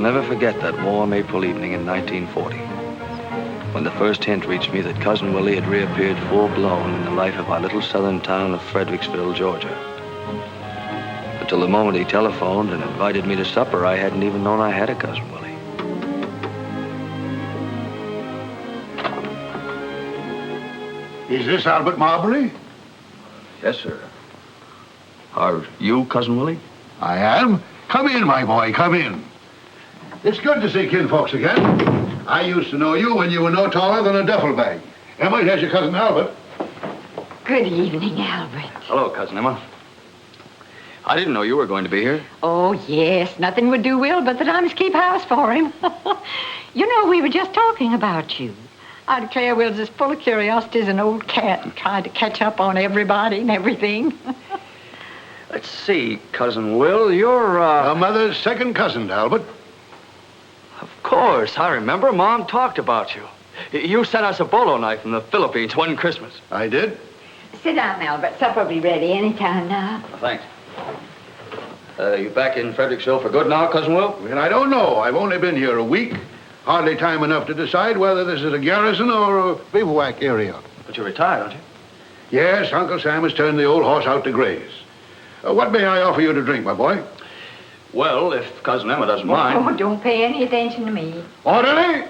never forget that warm April evening in 1940, when the first hint reached me that Cousin Willie had reappeared full-blown in the life of our little southern town of Fredericksville, Georgia. Until the moment he telephoned and invited me to supper, I hadn't even known I had a Cousin Willie. Is this Albert Marbury? Yes, sir. Are you Cousin Willie? I am. Come in, my boy, come in. It's good to see kinfolks again. I used to know you when you were no taller than a duffel bag. Emma, here's your cousin Albert. Good evening, Albert. Hello, Cousin Emma. I didn't know you were going to be here. Oh, yes. Nothing would do Will but that I must keep house for him. You know, we were just talking about you. I declare Will's as full of curiosity as an old cat and tried to catch up on everybody and everything. Let's see, Cousin Will, you're, Your mother's second cousin, Albert. Of course, I remember. Mom talked about you. You sent us a bolo knife from the Philippines one Christmas. I did. Sit down, Albert. Supper will be ready any time now. Thanks. You back in Fredericksville for good now, Cousin Will? Well, I don't know. I've only been here a week. Hardly time enough to decide whether this is a garrison or a bivouac area. But you're retired, aren't you? Yes, Uncle Sam has turned the old horse out to graze. What may I offer you to drink, my boy? Well, if Cousin Emma doesn't mind. Oh, don't pay any attention to me. Orderly!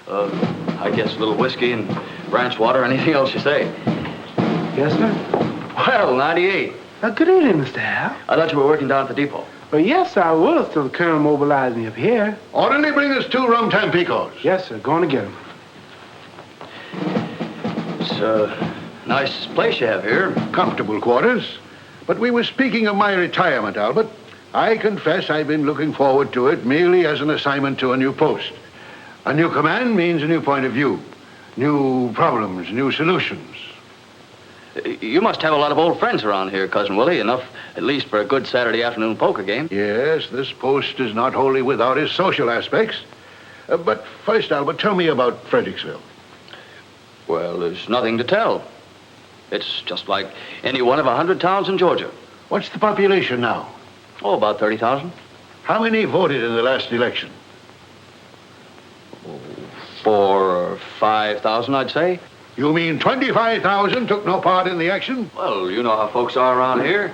I guess a little whiskey and branch water, anything else you say. Yes, sir? Well, 98. Good evening, Mr. Hal. I thought you were working down at the depot. Well, yes, I was till the colonel mobilized me up here. Orderly, bring us 2 rum Tampicos. Yes, sir. Going to get them. It's a nice place you have here. Comfortable quarters. But we were speaking of my retirement, Albert. I confess I've been looking forward to it merely as an assignment to a new post. A new command means a new point of view, new problems, new solutions. You must have a lot of old friends around here, Cousin Willie, enough at least for a good Saturday afternoon poker game. Yes, this post is not wholly without its social aspects. But first, Albert, tell me about Fredericksville. Well, there's nothing to tell. It's just like any one of 100 towns in Georgia. What's the population now? Oh, about 30,000. How many voted in the last election? 4,000 or 5,000, I'd say. You mean 25,000 took no part in the action? Well, you know how folks are around here.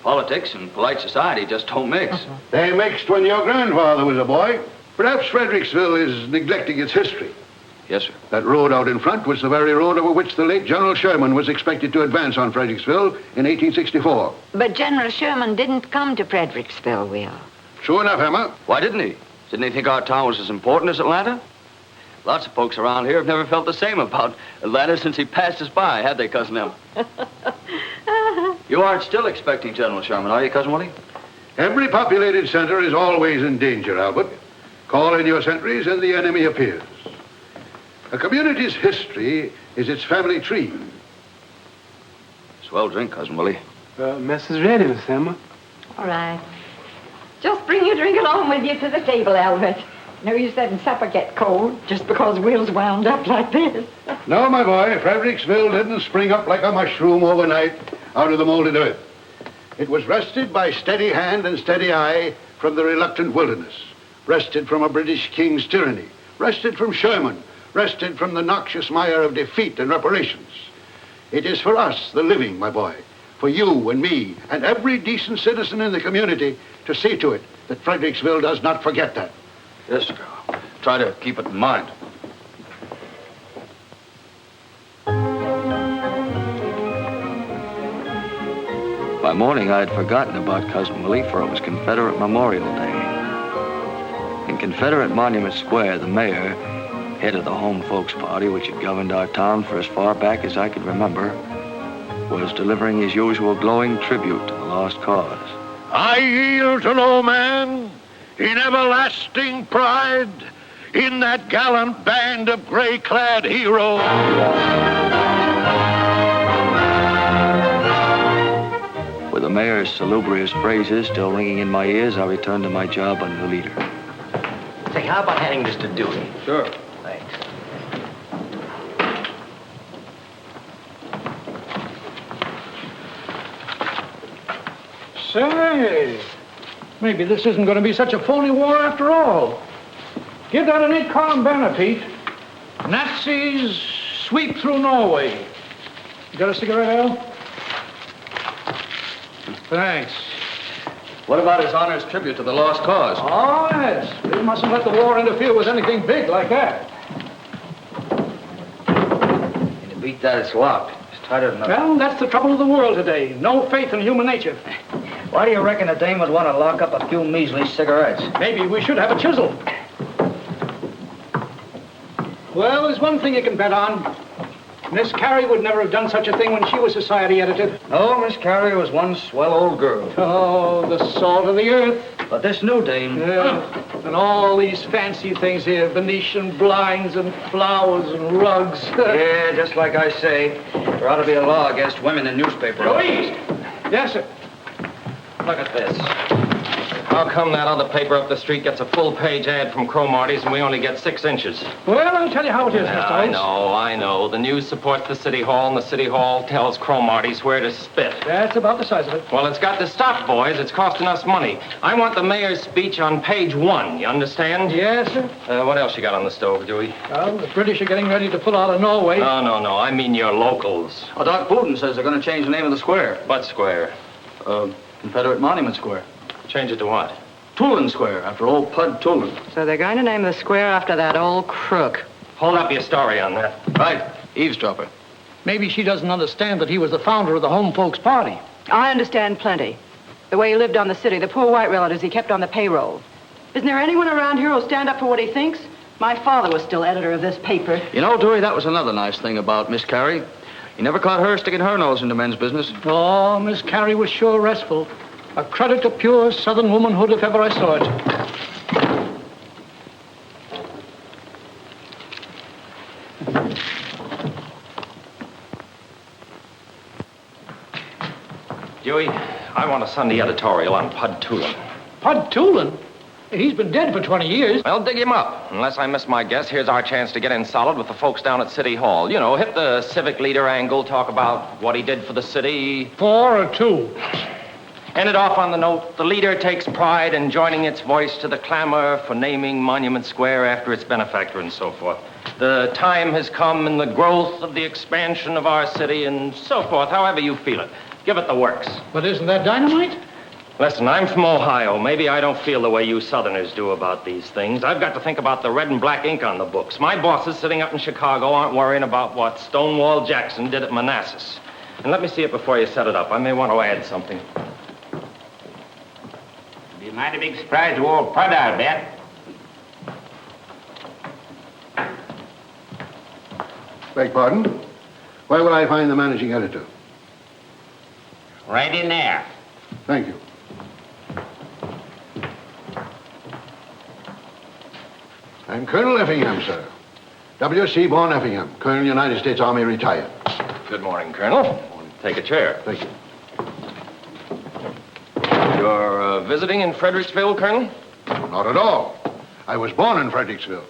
Politics and polite society just don't mix. They mixed when your grandfather was a boy. Perhaps Fredericksville is neglecting its history. Yes, sir. That road out in front was the very road over which the late General Sherman was expected to advance on Fredericksville in 1864. But General Sherman didn't come to Fredericksville, Will. True enough, Emma. Why didn't he? Didn't he think our town was as important as Atlanta? Lots of folks around here have never felt the same about Atlanta since he passed us by, had they, Cousin Em? You aren't still expecting General Sherman, are you, Cousin Willie? Every populated center is always in danger, Albert. Call in your sentries and the enemy appears. A community's history is its family tree. Swell drink, Cousin Willie. Mess is ready, Miss Emma. All right. Just bring your drink along with you to the table, Albert. No use letting supper get cold just because Will's wound up like this. No, my boy, Fredericksville didn't spring up like a mushroom overnight out of the molded earth. It was wrested by steady hand and steady eye from the reluctant wilderness, wrested from a British king's tyranny, wrested from Sherman, wrested from the noxious mire of defeat and reparations. It is for us, the living, my boy, for you and me and every decent citizen in the community to see to it that Fredericksville does not forget that. Yes, sir. Try to keep it in mind. By morning, I had forgotten about Cousin Willie, for it was Confederate Memorial Day. In Confederate Monument Square, the mayor, head of the home folks party which had governed our town for as far back as I could remember, was delivering his usual glowing tribute to the lost cause. I yield to no man in everlasting pride in that gallant band of gray-clad heroes. With the mayor's salubrious phrases still ringing in my ears, I returned to my job under the leader. Say, how about handing this to Dewey? Sure. Thanks. Say, Maybe this isn't going to be such a phony war after all. Give that an 8-column banner, Pete. Nazis sweep through Norway. You got a cigarette, Al? Thanks. What about his honor's tribute to the lost cause? Oh, yes. We mustn't let the war interfere with anything big like that. And to beat that, it's locked. It's tighter than a... Well, that's the trouble of the world today. No faith in human nature. Why do you reckon a dame would want to lock up a few measly cigarettes? Maybe we should have a chisel. Well, there's one thing you can bet on. Miss Carey would never have done such a thing when she was society editor. Oh, Miss Carey was one swell old girl. Oh, the salt of the earth. But this new dame... Yeah. And all these fancy things here, Venetian blinds and flowers and rugs. Yeah, just like I say, there ought to be a law against women in newspaper offices. Yes, sir. Look at this. How come that other paper up the street gets a full-page ad from Cromarty's and we only get 6 inches? Well, I'll tell you how it is, Mr. I Holmes. I know. The news supports the City Hall, and the City Hall tells Cromarty's where to spit. That's about the size of it. Well, it's got to stop, boys. It's costing us money. I want the mayor's speech on page 1, you understand? Yes, sir. What else you got on the stove, Dewey? Well, the British are getting ready to pull out of Norway. No. I mean your locals. Oh, Doc Booten says they're going to change the name of the square. What square? Confederate Monument Square. Change it to what? Tulin Square, after old Pud Tulin. So they're going to name the square after that old crook. Hold up your story on that. Right. Eavesdropper. Maybe she doesn't understand that he was the founder of the Home Folks Party. I understand plenty. The way he lived on the city, the poor white relatives he kept on the payroll. Isn't there anyone around here who'll stand up for what he thinks? My father was still editor of this paper. You know, Dewey, that was another nice thing about Miss Carey. You never caught her sticking her nose into men's business. Oh, Miss Carey was sure restful. A credit to pure Southern womanhood if ever I saw it. Dewey, I want a Sunday editorial on Pud Tulin. Pud Tulin? He's been dead for 20 years. Well, dig him up. Unless I miss my guess, here's our chance to get in solid with the folks down at City Hall. You know, hit the civic leader angle, talk about what he did for the city. 4 or 2. End it off on the note, the leader takes pride in joining its voice to the clamor for naming Monument Square after its benefactor and so forth. The time has come in the growth of the expansion of our city and so forth, however you feel it. Give it the works. But isn't that dynamite? Listen, I'm from Ohio. Maybe I don't feel the way you Southerners do about these things. I've got to think about the red and black ink on the books. My bosses sitting up in Chicago aren't worrying about what Stonewall Jackson did at Manassas. And let me see it before you set it up. I may want to add something. Be a mighty big surprise to old Pud, I'll bet. Beg pardon? Where will I find the managing editor? Right in there. Thank you. I'm Colonel Effingham, sir. W.C. Bourne Effingham, Colonel, United States Army, retired. Good morning, Colonel. Take a chair. Thank you. You're visiting in Fredericksville, Colonel? Not at all. I was born in Fredericksville.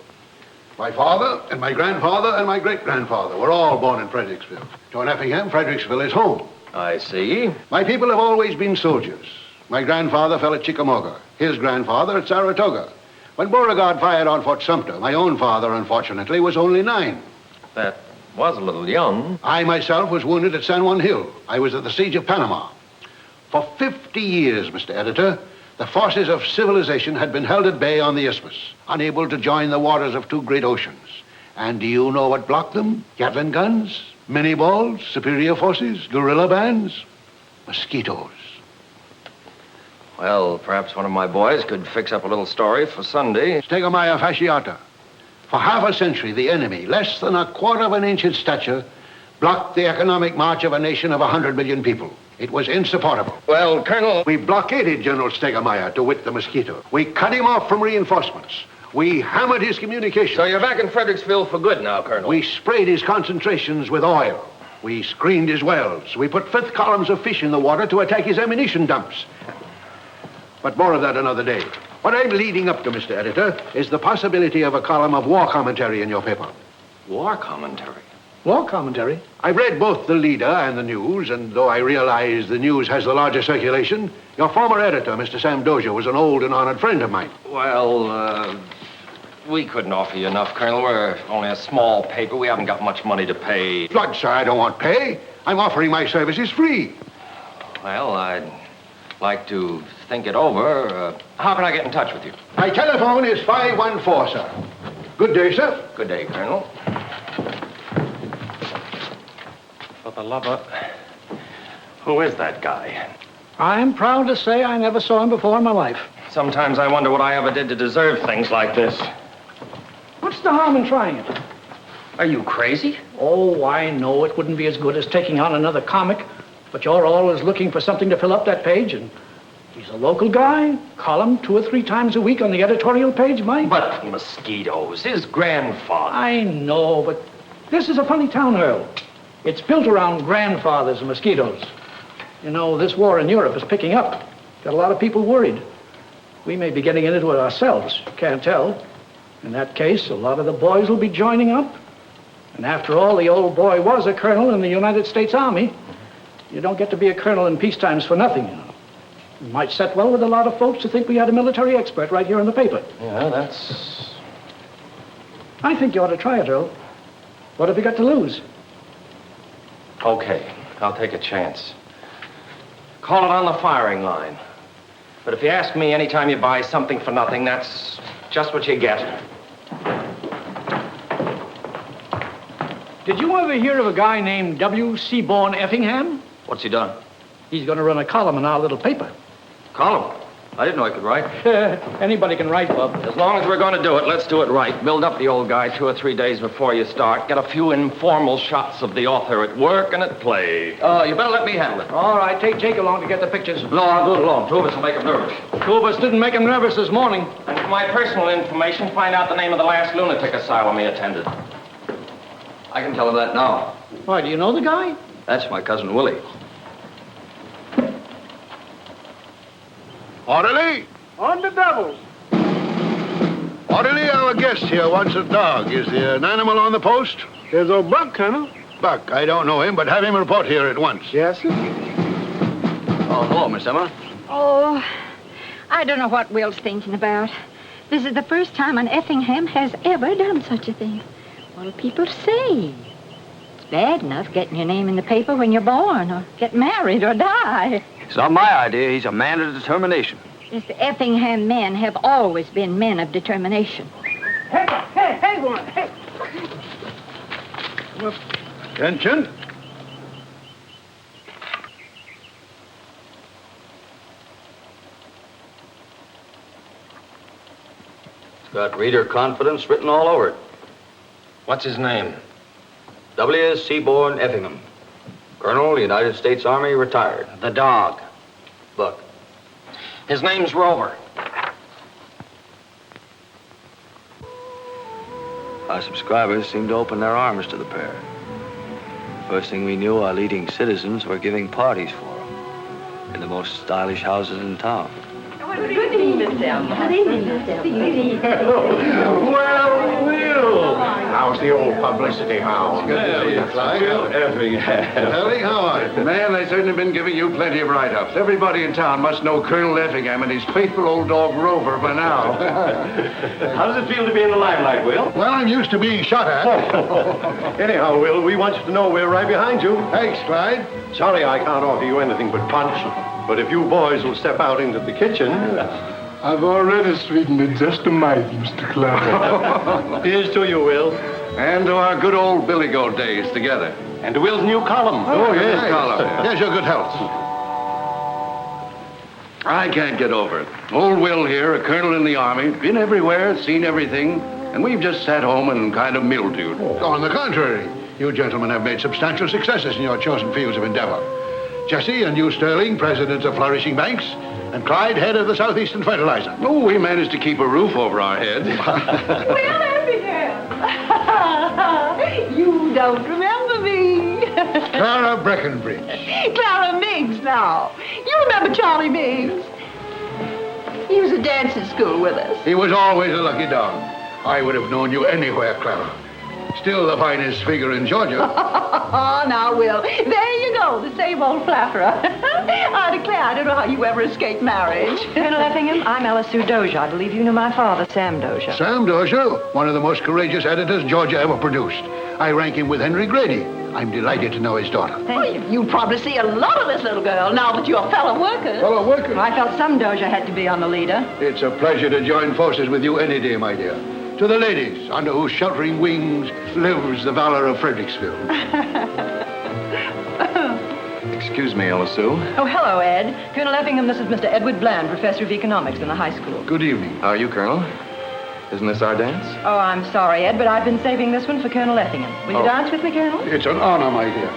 My father and my grandfather and my great-grandfather were all born in Fredericksville. To an Effingham, Fredericksville is home. I see. My people have always been soldiers. My grandfather fell at Chickamauga, his grandfather at Saratoga. When Beauregard fired on Fort Sumter, my own father, unfortunately, was only 9. That was a little young. I myself was wounded at San Juan Hill. I was at the siege of Panama. For 50 years, Mr. Editor, the forces of civilization had been held at bay on the Isthmus, unable to join the waters of 2 great oceans. And do you know what blocked them? Gatling guns, mini-balls, superior forces, guerrilla bands, mosquitoes. Well, perhaps one of my boys could fix up a little story for Sunday. Stegomyia fasciata. For half a century, the enemy, less than 1/4 of an inch in stature, blocked the economic march of a nation of 100 million people. It was insupportable. Well, Colonel... We blockaded General Stegomyia, to wit the mosquito. We cut him off from reinforcements. We hammered his communications. So you're back in Fredericksville for good now, Colonel? We sprayed his concentrations with oil. We screened his wells. We put 5th columns of fish in the water to attack his ammunition dumps. But more of that another day. What I'm leading up to, Mr. Editor, is the possibility of a column of war commentary in your paper. War commentary? War commentary? I've read both the leader and the news, and though I realize the news has the larger circulation, your former editor, Mr. Sam Dozier, was an old and honored friend of mine. Well, we couldn't offer you enough, Colonel. We're only a small paper. We haven't got much money to pay. Flood, sir, I don't want pay. I'm offering my services free. Well, I'd like to think it over. How can I get in touch with you? My telephone is 514, sir. Good day, sir. Good day, Colonel. For the love of... Who is that guy? I'm proud to say I never saw him before in my life. Sometimes I wonder what I ever did to deserve things like this. What's the harm in trying it? Are you crazy? Oh, I know it wouldn't be as good as taking on another comic, but you're always looking for something to fill up that page, and he's a local guy. Column 2 or 3 times a week on the editorial page, Mike. But mosquitoes, his grandfather. I know, but this is a funny town, Earl. It's built around grandfathers and mosquitoes. You know, this war in Europe is picking up. Got a lot of people worried. We may be getting into it ourselves. Can't tell. In that case, a lot of the boys will be joining up. And after all, the old boy was a colonel in the United States Army. You don't get to be a colonel in peace times for nothing, you know. It might set well with a lot of folks to think we had a military expert right here in the paper. Yeah, that's... I think you ought to try it, Earl. What have you got to lose? Okay, I'll take a chance. Call it on the firing line. But if you ask me anytime you buy something for nothing, that's just what you get. Did you ever hear of a guy named W. Seaborn Effingham? What's he done? He's going to run a column in our little paper. Column? I didn't know I could write. Anybody can write, Bub. As long as we're going to do it, let's do it right. Build up the old guy 2 or 3 days before you start. Get a few informal shots of the author at work and at play. You better let me handle it. All right, take Jake along to get the pictures. No, I'll do it alone. 2 of us will make him nervous. 2 of us didn't make him nervous this morning. And for my personal information, find out the name of the last lunatic asylum he attended. I can tell him that now. Why, do you know the guy? That's my cousin Willie. Orderly! On the double. Orderly, our guest here wants a dog. Is there an animal on the post? There's old Buck, Colonel. Buck, I don't know him, but have him report here at once. Yes, sir. Oh, hello, Miss Emma. Oh, I don't know what Will's thinking about. This is the first time an Effingham has ever done such a thing. What'll people say? It's bad enough getting your name in the paper when you're born, or get married, or die. It's not my idea. He's a man of determination. Yes, the Effingham men have always been men of determination. Hey, one. Hey. Attention. It's got reader confidence written all over it. What's his name? W. Seaborn Effingham. Colonel, United States Army, retired. The dog. Buck. His name's Rover. Our subscribers seemed to open their arms to the pair. First thing we knew, our leading citizens were giving parties for them in the most stylish houses in town. Good evening, Miss Elma. Good evening, Miss Elma. Well, Will. How's the old publicity hound? Good to see you, Clyde. Ellie, how are you? Man, they've certainly been giving you plenty of write-ups. Everybody in town must know Colonel Effingham and his faithful old dog Rover by now. How does it feel to be in the limelight, Will? Well, I'm used to being shot at. Anyhow, Will, we want you to know we're right behind you. Thanks, Clyde. Sorry I can't offer you anything but punch, but if you boys will step out into the kitchen... I've already sweetened it just a mite, Mr. Clyde. Here's to you, Will. And to our good old Billy Goat days together. And to Will's new column. Oh, yes, Colin. Here's your good health. I can't get over it. Old Will here, a colonel in the Army, been everywhere, seen everything, and we've just sat home and kind of mildewed. On the contrary, you gentlemen have made substantial successes in your chosen fields of endeavor. Jesse and you, Sterling, presidents of flourishing banks, and Clyde, head of the Southeastern Fertilizer. Oh, we managed to keep a roof over our heads. Will Effingham! You don't remember me. Clara Breckenbridge. Clara Miggs now. You remember Charlie Miggs? He was at dancing school with us. He was always a lucky dog. I would have known you anywhere, Clara. Still the finest figure in Georgia. Oh, now, Will, there you go, the same old flatterer. I declare, I don't know how you ever escaped marriage. Colonel Effingham, I'm Ella Sue Dozier. I believe you knew my father, Sam Dozier. Sam Dozier, one of the most courageous editors Georgia ever produced. I rank him with Henry Grady. I'm delighted to know his daughter. Well, you probably see a lot of this little girl now that you're fellow workers. Fellow workers? I felt some Dozier had to be on the leader. It's a pleasure to join forces with you any day, my dear. To the ladies, under whose sheltering wings lives the valor of Fredericksville. Excuse me, Ella Sue. Oh, hello, Ed. Colonel Effingham, this is Mr. Edward Bland, professor of economics in the high school. Good evening. How are you, Colonel? Isn't this our dance? Oh, I'm sorry, Ed, but I've been saving this one for Colonel Effingham. Will you dance with me, Colonel? It's an honor, my dear.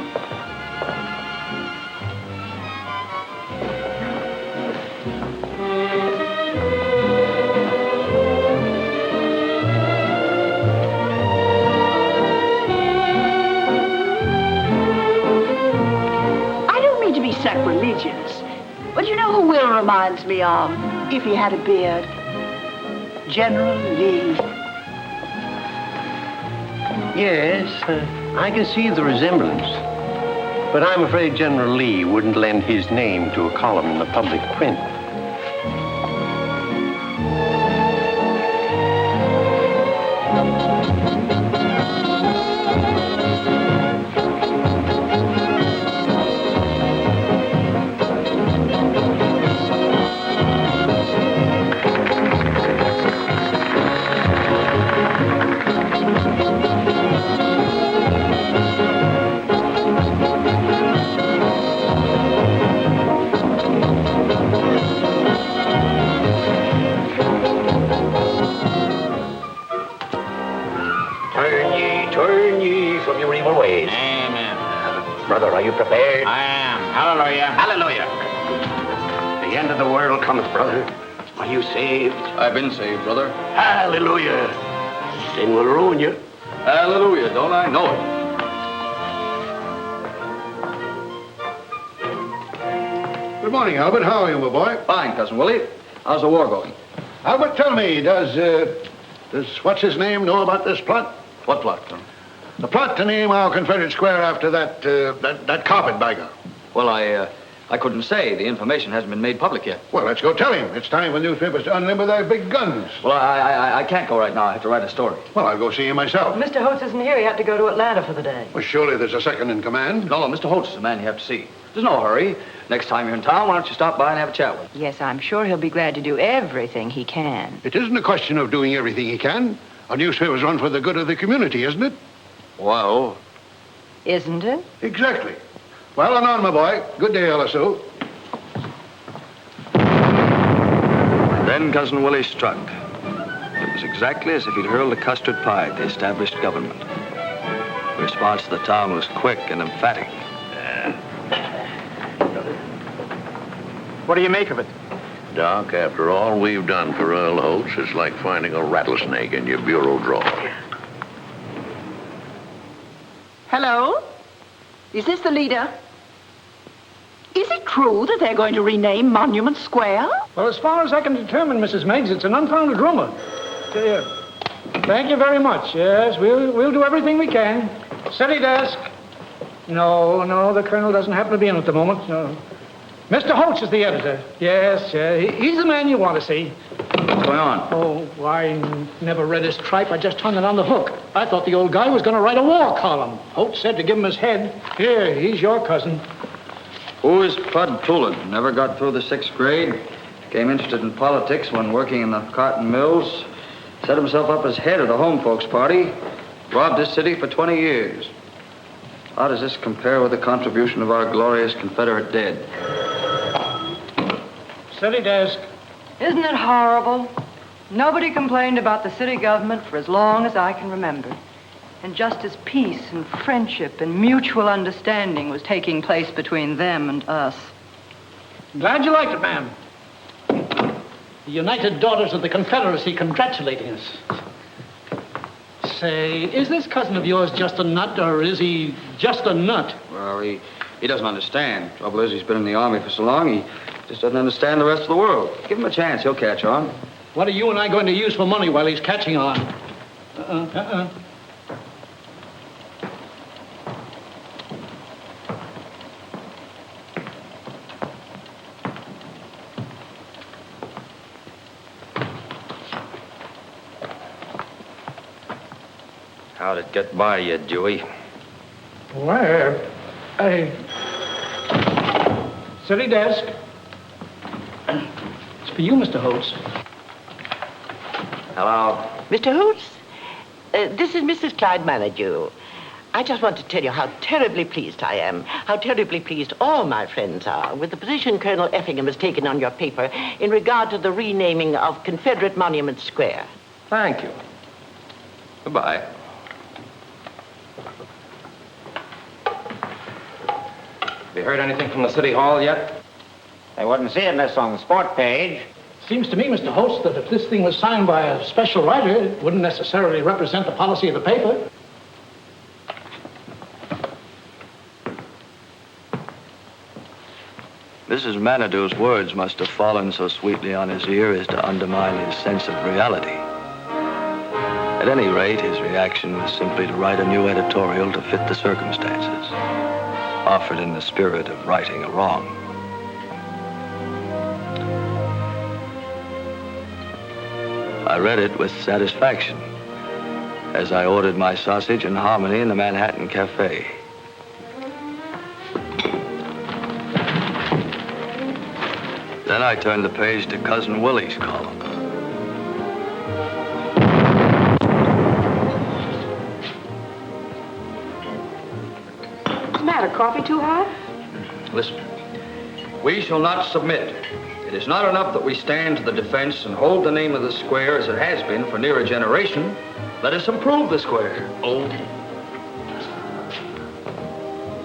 Sacrilegious. But you know who Will reminds me of, if he had a beard? General Lee. Yes, I can see the resemblance. But I'm afraid General Lee wouldn't lend his name to a column in the public print. Turn ye from your evil ways. Amen. Brother, are you prepared? I am. Hallelujah. Hallelujah. The end of the world cometh, brother. Are you saved? I've been saved, brother. Hallelujah. Sin will ruin you. Hallelujah, don't I know it? Good morning, Albert. How are you, my boy? Fine, Cousin Willie. How's the war going? Albert, tell me, does what's his name know about this plot? What plot, Colonel? The plot to name our Confederate square after that carpetbagger. Well, I couldn't say. The information hasn't been made public yet. Well, let's go tell him. It's time for newspapers to unlimber their big guns. Well, I can't go right now. I have to write a story. Well, I'll go see him myself. Mr. Holtz isn't here. He had to go to Atlanta for the day. Well, surely there's a second in command. No, Mr. Holtz is the man you have to see. There's no hurry. Next time you're in town, why don't you stop by and have a chat with him? Yes, I'm sure he'll be glad to do everything he can. It isn't a question of doing everything he can. A newspaper's run for the good of the community, isn't it? Well... Isn't it? Exactly. Well, on, my boy. Good day, Ella Sue. Then Cousin Willie struck. It was exactly as if he'd hurled a custard pie at the established government. The response to the town was quick and emphatic. What do you make of it? Doc, after all we've done for Earl Holtz, it's like finding a rattlesnake in your bureau drawer. Hello? Is this the leader? Is it true that they're going to rename Monument Square? Well, as far as I can determine, Mrs. Meigs, it's an unfounded rumor. Thank you very much. Yes, we'll do everything we can. Steady desk. No, the colonel doesn't happen to be in at the moment. No. Mr. Holtz is the editor. Yes, he's the man you want to see. What's going on? Oh, I never read his tripe. I just hung it on the hook. I thought the old guy was going to write a war column. Holtz said to give him his head. Here, he's your cousin. Who is Bud Poulin? Never got through the 6th grade. Became interested in politics when working in the cotton mills. Set himself up as head of the home folks party. Robbed this city for 20 years. How does this compare with the contribution of our glorious Confederate dead? Steady desk. Isn't it horrible? Nobody complained about the city government for as long as I can remember. And just as peace and friendship and mutual understanding was taking place between them and us. Glad you liked it, ma'am. The United Daughters of the Confederacy congratulating us. Say, is this cousin of yours just a nut, or is he just a nut? Well, he doesn't understand. Trouble is, he's been in the Army for so long, he just doesn't understand the rest of the world. Give him a chance, he'll catch on. What are you and I going to use for money while he's catching on? How'd it get by you, Dewey? Where? City desk. It's for you, Mr. Holtz. Hello. Mr. Holtz, this is Mrs. Clyde Manager. I just want to tell you how terribly pleased I am, how terribly pleased all my friends are with the position Colonel Effingham has taken on your paper in regard to the renaming of Confederate Monument Square. Thank you. Goodbye. Have you heard anything from the City Hall yet? I wouldn't see it unless on the sport page. Seems to me, Mr. Holtz, that if this thing was signed by a special writer, it wouldn't necessarily represent the policy of the paper. Mrs. Manido's words must have fallen so sweetly on his ear as to undermine his sense of reality. At any rate, his reaction was simply to write a new editorial to fit the circumstances, offered in the spirit of righting a wrong. I read it with satisfaction as I ordered my sausage and hominy in the Manhattan Cafe. Then I turned the page to Cousin Willie's column. What's the matter? Coffee too hot? Listen, we shall not submit. It is not enough that we stand to the defense and hold the name of the square as it has been for near a generation. Let us improve the square. Oh.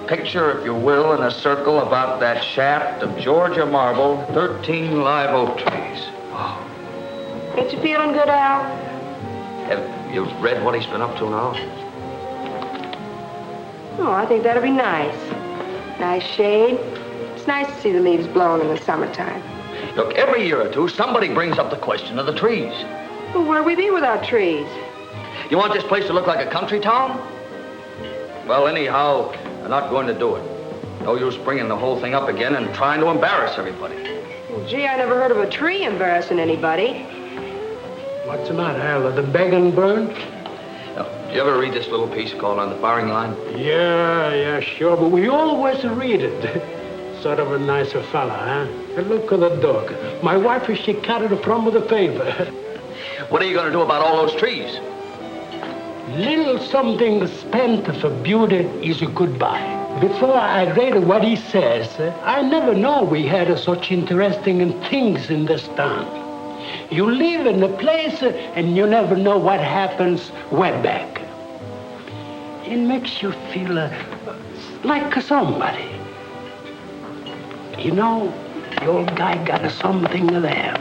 Picture, if you will, in a circle about that shaft of Georgia marble, 13 live oak trees. Wow. Ain't you feeling good, Al? Have you read what he's been up to now? Oh, I think that'll be nice. Nice shade. It's nice to see the leaves blown in the summertime. Look, every year or two, somebody brings up the question of the trees. Well, where'd we be without trees? You want this place to look like a country town? Well, anyhow, they're not going to do it. No use bringing the whole thing up again and trying to embarrass everybody. Well, gee, I never heard of a tree embarrassing anybody. What's the matter, Al? Are the begging burned? No. You ever read this little piece called On the Firing Line? Yeah, sure, but we always read it. Sort of a nicer fella, huh? And look at the dog. My wife, she carried it from with a paper. What are you going to do about all those trees? Little something spent for beauty is a goodbye. Before I read what he says, I never know we had such interesting things in this town. You live in a place and you never know what happens way back. It makes you feel like somebody. You know, the old guy got something there.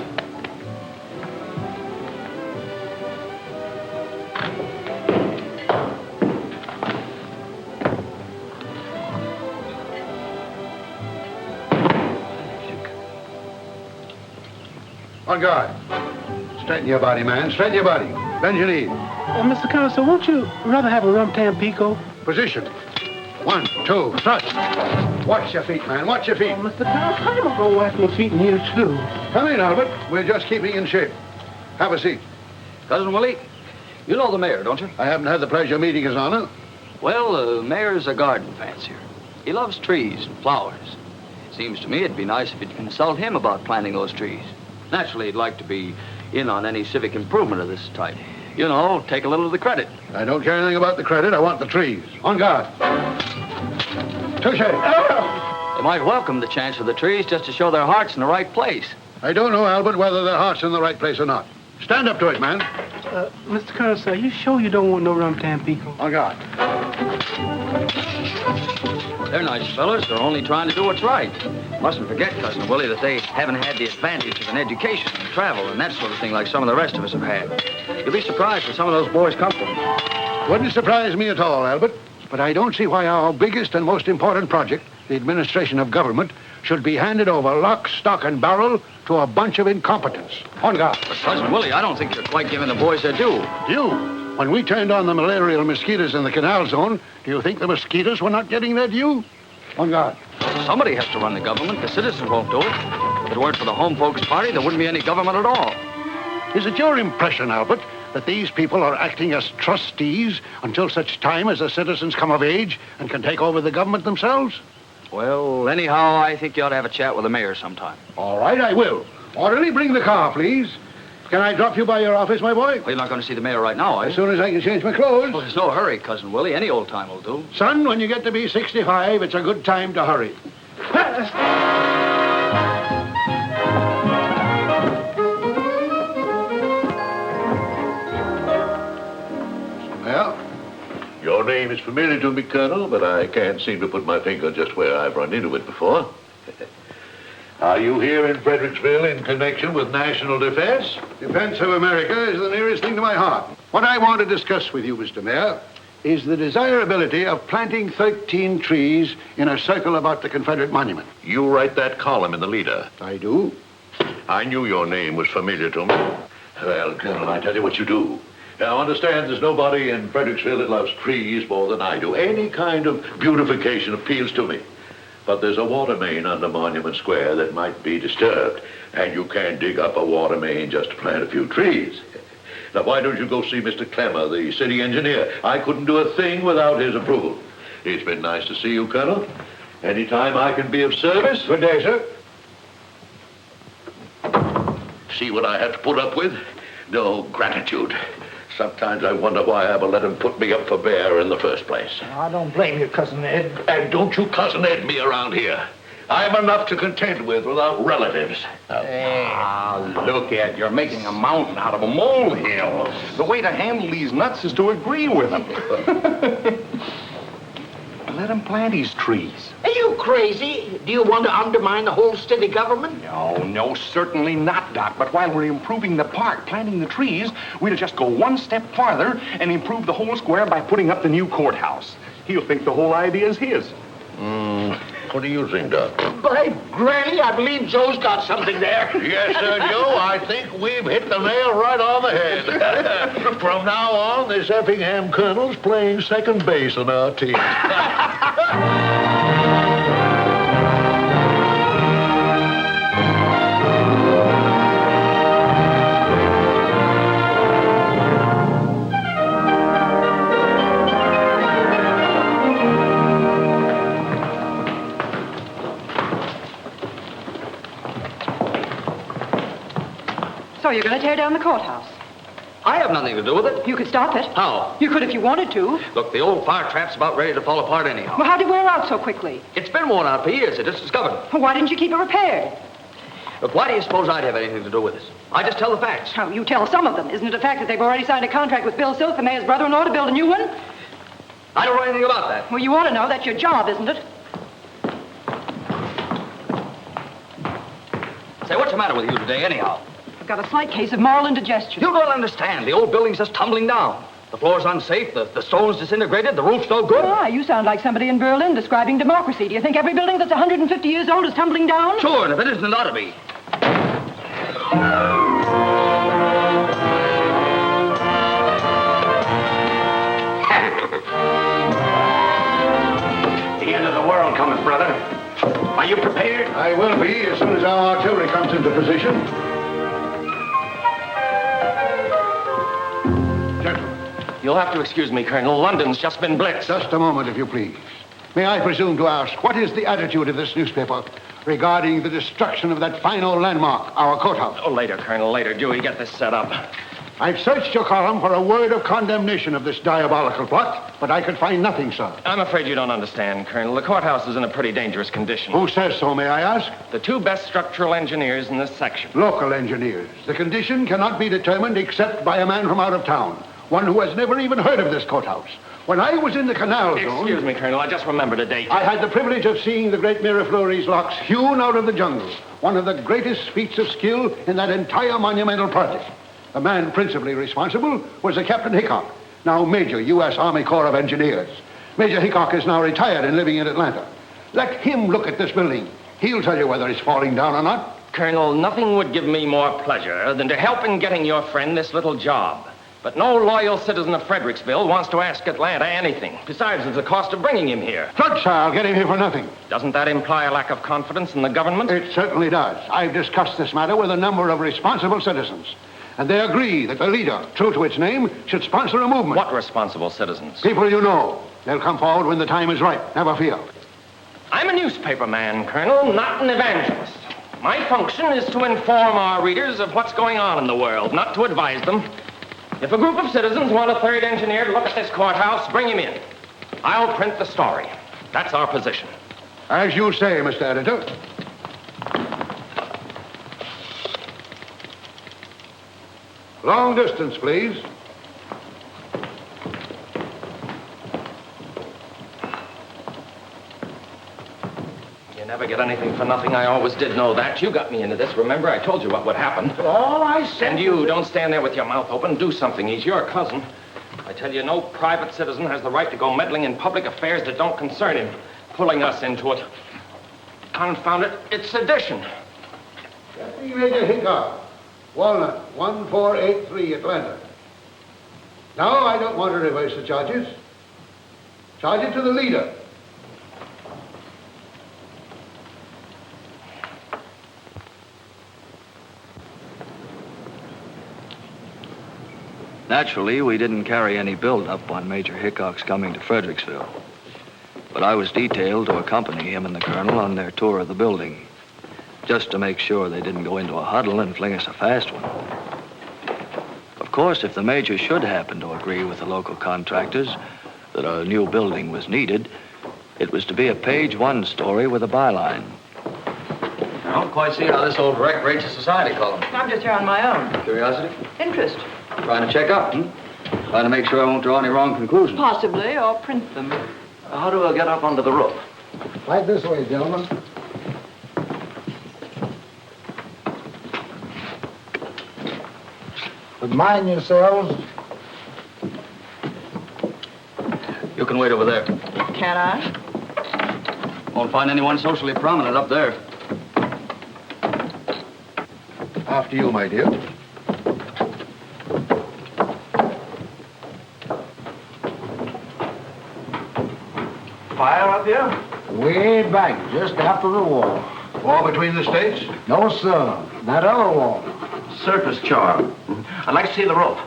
On guard. Straighten your body, man. Straighten your body. Bend your knee. Mr. Consul, won't you rather have a rum Tampico? Position. 1, 2, thrust. Watch your feet, man. Watch your feet. Mr. Consul, I'm going to wash my feet in here, too. Come in, Albert. We're just keeping in shape. Have a seat. Cousin Willie, you know the mayor, don't you? I haven't had the pleasure of meeting His Honor. Well, the mayor's a garden fancier. He loves trees and flowers. Seems to me it'd be nice if you'd consult him about planting those trees. Naturally, he'd like to be in on any civic improvement of this type. You know, take a little of the credit. I don't care anything about the credit. I want the trees. On guard. Touche. They might welcome the chance for the trees just to show their heart's in the right place. I don't know, Albert, whether their heart's in the right place or not. Stand up to it, man. Mr. Consul, are you sure you don't want no rum Tampico? On guard. They're nice fellas. They're only trying to do what's right. Mustn't forget, Cousin Willie, that they haven't had the advantage of an education and travel and that sort of thing like some of the rest of us have had. You'll be surprised where some of those boys come from. Wouldn't surprise me at all, Albert. But I don't see why our biggest and most important project, the administration of government, should be handed over lock, stock, and barrel to a bunch of incompetents. On guard. But, Cousin Willie, I don't think you're quite giving the boys their due. Due? When we turned on the malarial mosquitoes in the canal zone, do you think the mosquitoes were not getting their due? On guard. Somebody has to run the government. The citizens won't do it. If it weren't for the Home Folks Party, there wouldn't be any government at all. Is it your impression, Albert, that these people are acting as trustees until such time as the citizens come of age and can take over the government themselves? Well, anyhow, I think you ought to have a chat with the mayor sometime. All right, I will. Orderly, bring the car, please. Can I drop you by your office, my boy? Well, you're not going to see the mayor right now, are you? As soon as I can change my clothes. Well, there's no hurry, Cousin Willie. Any old time will do. Son, when you get to be 65, it's a good time to hurry. Well, your name is familiar to me, Colonel, but I can't seem to put my finger just where I've run into it before. Are you here in Fredericksville in connection with national defense? Defense of America is the nearest thing to my heart. What I want to discuss with you, Mr. Mayor, is the desirability of planting 13 trees in a circle about the Confederate monument. You write that column in the leader. I do. I knew your name was familiar to me. Well, Colonel, I tell you what you do. Now, understand there's nobody in Fredericksville that loves trees more than I do. Any kind of beautification appeals to me. But there's a water main under Monument Square that might be disturbed, and you can't dig up a water main just to plant a few trees. Now, why don't you go see Mr. Clemmer, the city engineer? I couldn't do a thing without his approval. It's been nice to see you, Colonel. Anytime I can be of service. Good day, sir. See what I have to put up with? No gratitude. Sometimes I wonder why I ever let him put me up for bear in the first place. I don't blame you, Cousin Ed. And don't you Cousin Ed me around here. I'm enough to contend with without relatives. Look, Ed, you're making a mountain out of a molehill. The way to handle these nuts is to agree with them. Let him plant his trees. Are you crazy? Do you want to undermine the whole city government? No, certainly not, Doc. But while we're improving the park, planting the trees, we'll just go one step farther and improve the whole square by putting up the new courthouse. He'll think the whole idea is his. What do you think, Doc? By granny, I believe Joe's got something there. Yes, sir, Joe. I think we've hit the nail right on the head. From now on, this Effingham Colonel's playing second base on our team. So you're going to tear down the courthouse? I have nothing to do with it. You could stop it. How? You could if you wanted to. Look, the old fire trap's about ready to fall apart anyhow. Well, how'd it wear out so quickly? It's been worn out for years. I just discovered it. Well, why didn't you keep it repaired? Look, why do you suppose I'd have anything to do with this? I just tell the facts. Oh, you tell some of them. Isn't it a fact that they've already signed a contract with Bill Silk, the mayor's brother-in-law, to build a new one? I don't know anything about that. Well, you ought to know. That's your job, isn't it? Say, what's the matter with you today, anyhow? I've got a slight case of moral indigestion. You don't understand. The old building's just tumbling down. The floor's unsafe, the stone's disintegrated, the roof's no good. Ah, you sound like somebody in Berlin describing democracy. Do you think every building that's 150 years old is tumbling down? Sure, and if it isn't, it ought to be. The end of the world coming, brother. Are you prepared? I will be as soon as our artillery comes into position. You'll have to excuse me, Colonel. London's just been blitzed. Just a moment, if you please. May I presume to ask, what is the attitude of this newspaper regarding the destruction of that fine old landmark, our courthouse? Oh, later, Colonel, later. Dewey, get this set up. I've searched your column for a word of condemnation of this diabolical plot, but I could find nothing, sir. I'm afraid you don't understand, Colonel. The courthouse is in a pretty dangerous condition. Who says so, may I ask? The two best structural engineers in this section. Local engineers. The condition cannot be determined except by a man from out of town. One who has never even heard of this courthouse. When I was in the canal zone... Excuse me, Colonel, I just remembered a date. I had the privilege of seeing the great Miraflores locks hewn out of the jungle. One of the greatest feats of skill in that entire monumental project. The man principally responsible was the Captain Hickok, now Major, U.S. Army Corps of Engineers. Major Hickok is now retired and living in Atlanta. Let him look at this building. He'll tell you whether it's falling down or not. Colonel, nothing would give me more pleasure than to help in getting your friend this little job. But no loyal citizen of Fredericksville wants to ask Atlanta anything. Besides, there's the cost of bringing him here. Good, sir. I'll get him here for nothing. Doesn't that imply a lack of confidence in the government? It certainly does. I've discussed this matter with a number of responsible citizens. And they agree that the leader, true to its name, should sponsor a movement. What responsible citizens? People you know. They'll come forward when the time is right. Never fear. I'm a newspaper man, Colonel, not an evangelist. My function is to inform our readers of what's going on in the world, not to advise them. If a group of citizens want a third engineer to look at this courthouse, bring him in. I'll print the story. That's our position. As you say, Mr. Editor. Long distance, please. You never get anything for nothing. I always did know that. You got me into this. Remember, I told you what would happen. All I said... And you, don't stand there with your mouth open. Do something. He's your cousin. I tell you, no private citizen has the right to go meddling in public affairs that don't concern him, pulling us into it. Confound it, it's sedition. Deputy Major Hickok, Walnut, 1483, Atlanta. Now, I don't want to reverse the charges. Charge it to the leader. Naturally, we didn't carry any build-up on Major Hickok's coming to Fredericksville. But I was detailed to accompany him and the colonel on their tour of the building, just to make sure they didn't go into a huddle and fling us a fast one. Of course, if the major should happen to agree with the local contractors that a new building was needed, it was to be a page one story with a byline. I don't quite see how this old wreck rates a society column. I'm just here on my own. Curiosity? Interest. Trying to check up, Trying to make sure I won't draw any wrong conclusions. Possibly, or print them. How do I get up onto the roof? Right this way, gentlemen. But mind yourselves. You can wait over there. Can I? Won't find anyone socially prominent up there. After you, my dear. Fire up here? Way back, just after the war. War between the states? No, sir. That other war. Surface charm. I'd like to see the rope.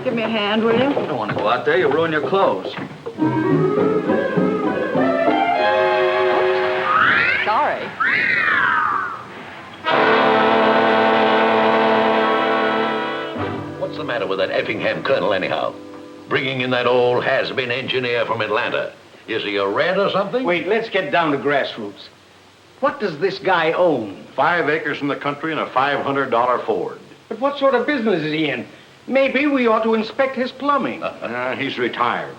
Give me a hand, will you? You don't want to go out there. You'll ruin your clothes. Sorry. What's the matter with that Effingham colonel, anyhow? Bringing in that old has-been engineer from Atlanta. Is he a rat or something? Wait, let's get down to grassroots. What does this guy own? 5 acres in the country and a $500 Ford. But what sort of business is he in? Maybe we ought to inspect his plumbing. He's retired.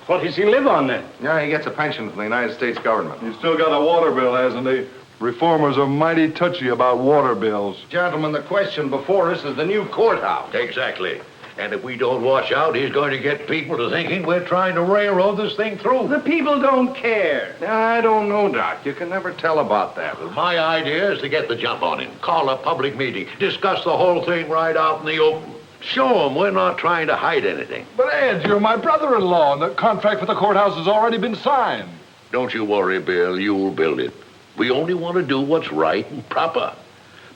What does he live on, then? Yeah, he gets a pension from the United States government. He's still got a water bill, hasn't he? Reformers are mighty touchy about water bills. Gentlemen, the question before us is the new courthouse. Exactly. And if we don't watch out, he's going to get people to thinking we're trying to railroad this thing through. The people don't care. I don't know, Doc. You can never tell about that. Well, my idea is to get the jump on him. Call a public meeting. Discuss the whole thing right out in the open. Show him we're not trying to hide anything. But, Ed, you're my brother-in-law, and the contract for the courthouse has already been signed. Don't you worry, Bill. You'll build it. We only want to do what's right and proper.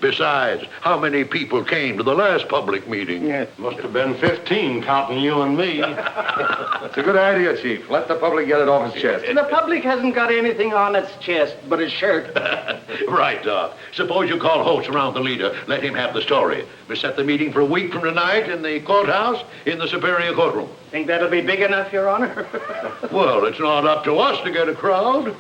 Besides, how many people came to the last public meeting? Yeah, must have been 15, counting you and me. That's a good idea, Chief. Let the public get it off its chest. The public hasn't got anything on its chest but a shirt. Right, Doc. Suppose you call Holtz around the leader. Let him have the story. We set the meeting for a week from tonight in the courthouse in the Superior Courtroom. Think that'll be big enough, Your Honor? Well, it's not up to us to get a crowd.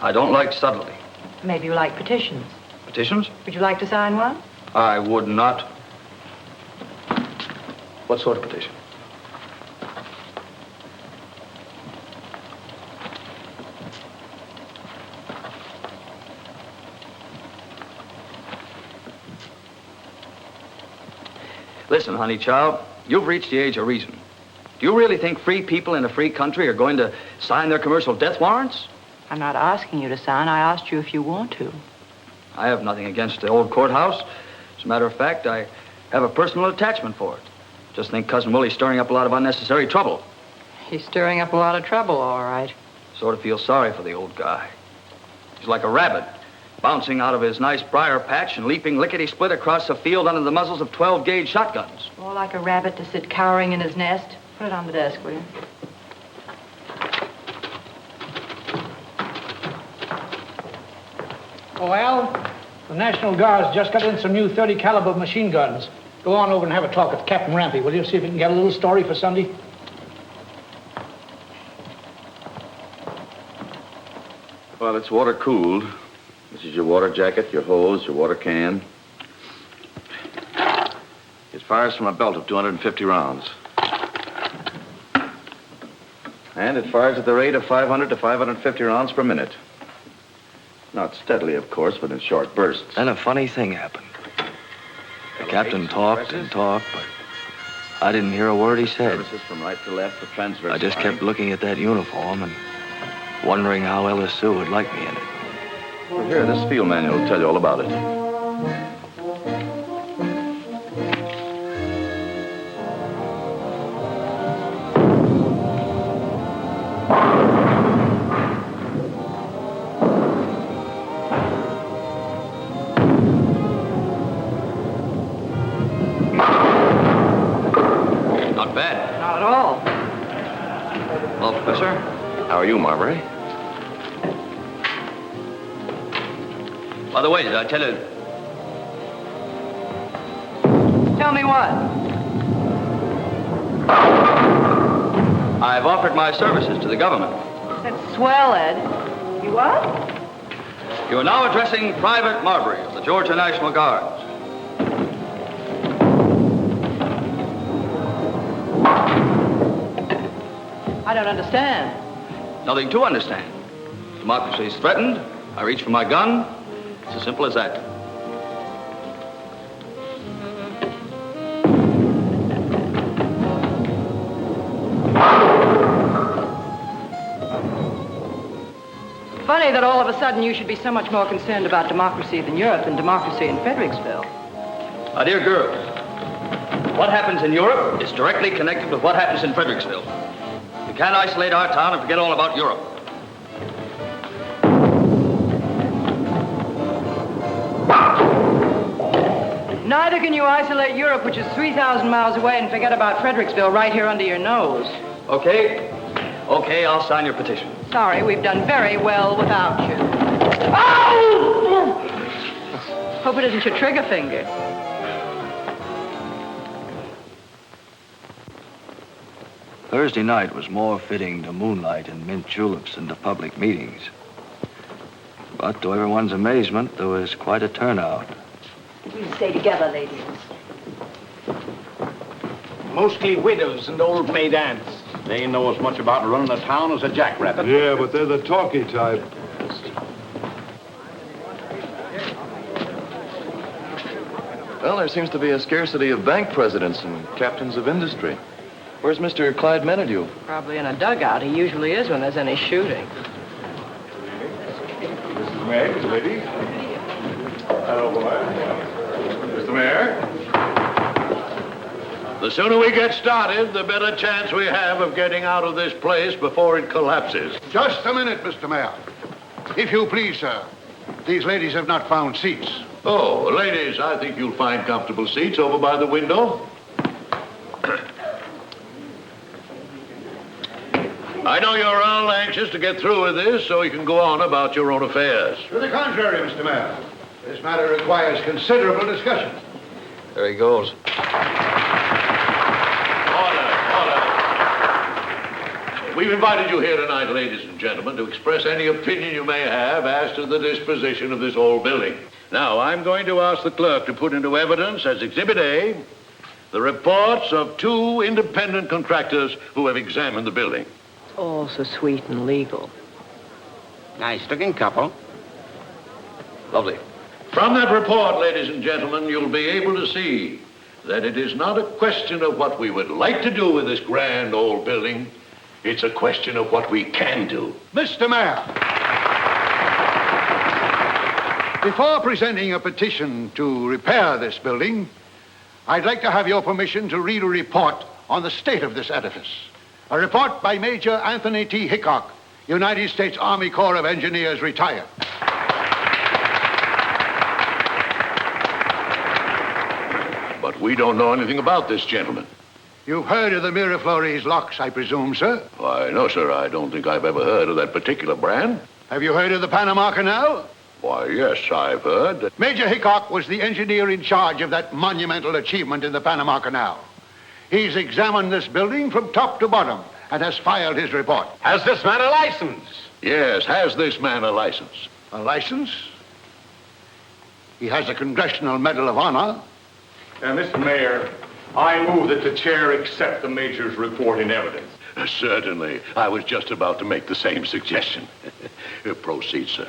I don't like subtlety. Maybe you like petitions. Petitions? Would you like to sign one? I would not. What sort of petition? Listen, honey child, you've reached the age of reason. Do you really think free people in a free country are going to sign their commercial death warrants? I'm not asking you to sign. I asked you if you want to. I have nothing against the old courthouse. As a matter of fact, I have a personal attachment for it. Just think Cousin Willie's stirring up a lot of unnecessary trouble. He's stirring up a lot of trouble, all right. Sort of feel sorry for the old guy. He's like a rabbit, bouncing out of his nice briar patch and leaping lickety-split across the field under the muzzles of 12-gauge shotguns. More like a rabbit to sit cowering in his nest. Put it on the desk, will you? Oh, Al, the National Guard's just got in some new 30 caliber machine guns. Go on over and have a talk with Captain Rampy, will you? See if you can get a little story for Sunday. Well, it's water cooled. This is your water jacket, your hose, your water can. It fires from a belt of 250 rounds. And it fires at the rate of 500 to 550 rounds per minute. Not steadily, of course, but in short bursts. Then a funny thing happened. The captain talked and talked, but I didn't hear a word he said. Services from right to left, the transverse. I just kept looking at that uniform and wondering how Ella Sue would like me in it. Well, here, this field manual will tell you all about it. Not bad. Not at all. Well, Professor, How are you, Marbury? by the way, did I tell you... Tell me what? I've offered my services to the government. That's swell, Ed. You what? You are now addressing Private Marbury of the Georgia National Guards. I don't understand. Nothing to understand. Democracy is threatened. I reach for my gun. It's as simple as that. Funny that all of a sudden you should be so much more concerned about democracy than Europe than democracy in Fredericksville. My dear girl, what happens in Europe is directly connected with what happens in Fredericksville. We can't isolate our town and forget all about Europe. Neither can you isolate Europe, which is 3,000 miles away, and forget about Fredericksville right here under your nose. Okay. Okay, I'll sign your petition. Sorry, we've done very well without you. Ow! Hope it isn't your trigger finger. Thursday night was more fitting to moonlight and mint juleps than to public meetings. But to everyone's amazement, there was quite a turnout. We'll stay together, ladies. Mostly widows and old maid aunts. They know as much about running a town as a jackrabbit. Yeah, but they're the talky type. Well, there seems to be a scarcity of bank presidents and captains of industry. Where's Mr. Clyde Menadue? Probably in a dugout. He usually is when there's any shooting. Mrs. Meggs, ladies. Hello, boy. Mr. Mayor. The sooner we get started, the better chance we have of getting out of this place before it collapses. Just a minute, Mr. Mayor. If you please, sir. These ladies have not found seats. Oh, ladies, I think you'll find comfortable seats over by the window. I know you're all anxious to get through with this so you can go on about your own affairs. To the contrary, Mr. Mayor. This matter requires considerable discussion. There he goes. We've invited you here tonight, ladies and gentlemen, to express any opinion you may have as to the disposition of this old building. Now, I'm going to ask the clerk to put into evidence as Exhibit A the reports of 2 independent contractors who have examined the building. All so sweet and legal. Nice-looking couple. Lovely. From that report, ladies and gentlemen, you'll be able to see that it is not a question of what we would like to do with this grand old building. It's a question of what we can do. Mr. Mayor, before presenting a petition to repair this building, I'd like to have your permission to read a report on the state of this edifice. A report by Major Anthony T. Hickok, United States Army Corps of Engineers, retired. But we don't know anything about this gentleman. You've heard of the Miraflores locks, I presume, sir? Why, no, sir. I don't think I've ever heard of that particular brand. Have you heard of the Panama Canal? Why, yes, I've heard that. Major Hickok was the engineer in charge of that monumental achievement in the Panama Canal. He's examined this building from top to bottom and has filed his report. Has this man a license? Yes, has this man a license? A license? He has a Congressional Medal of Honor. Mr. Mayor, I move that the chair accept the Major's report in evidence. Certainly. I was just about to make the same suggestion. Proceed, sir.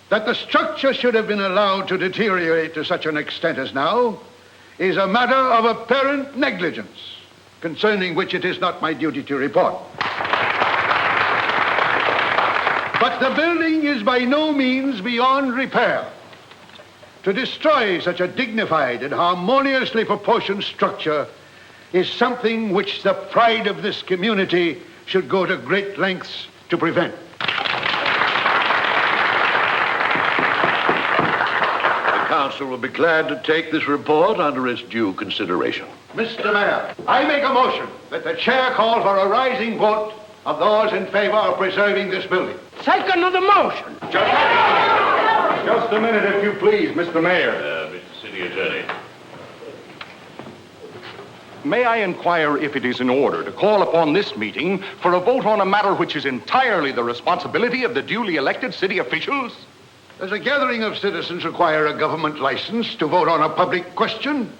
That the structure should have been allowed to deteriorate to such an extent as now is a matter of apparent negligence, concerning which it is not my duty to report. But the building is by no means beyond repair. To destroy such a dignified and harmoniously proportioned structure is something which the pride of this community should go to great lengths to prevent. The council will be glad to take this report under its due consideration. Mr. Mayor, I make a motion that the chair call for a rising vote of those in favor of preserving this building. Second of the motion. Just a minute, if you please, Mr. Mayor. Mr. City Attorney. May I inquire if it is in order to call upon this meeting for a vote on a matter which is entirely the responsibility of the duly elected city officials? Does a gathering of citizens require a government license to vote on a public question?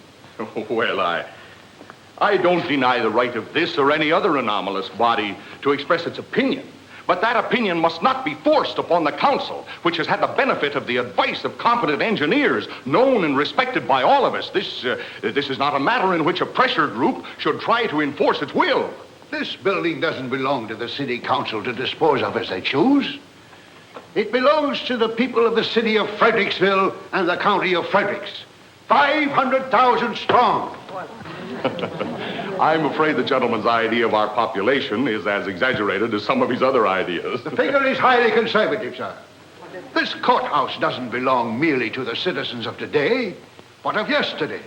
Well, I don't deny the right of this or any other anomalous body to express its opinion. But that opinion must not be forced upon the council, which has had the benefit of the advice of competent engineers, known and respected by all of us. This is not a matter in which a pressure group should try to enforce its will. This building doesn't belong to the city council to dispose of as they choose. It belongs to the people of the city of Fredericksville and the county of Fredericks. 500,000 strong. I'm afraid the gentleman's idea of our population is as exaggerated as some of his other ideas. The figure is highly conservative, sir. This courthouse doesn't belong merely to the citizens of today, but of yesterday.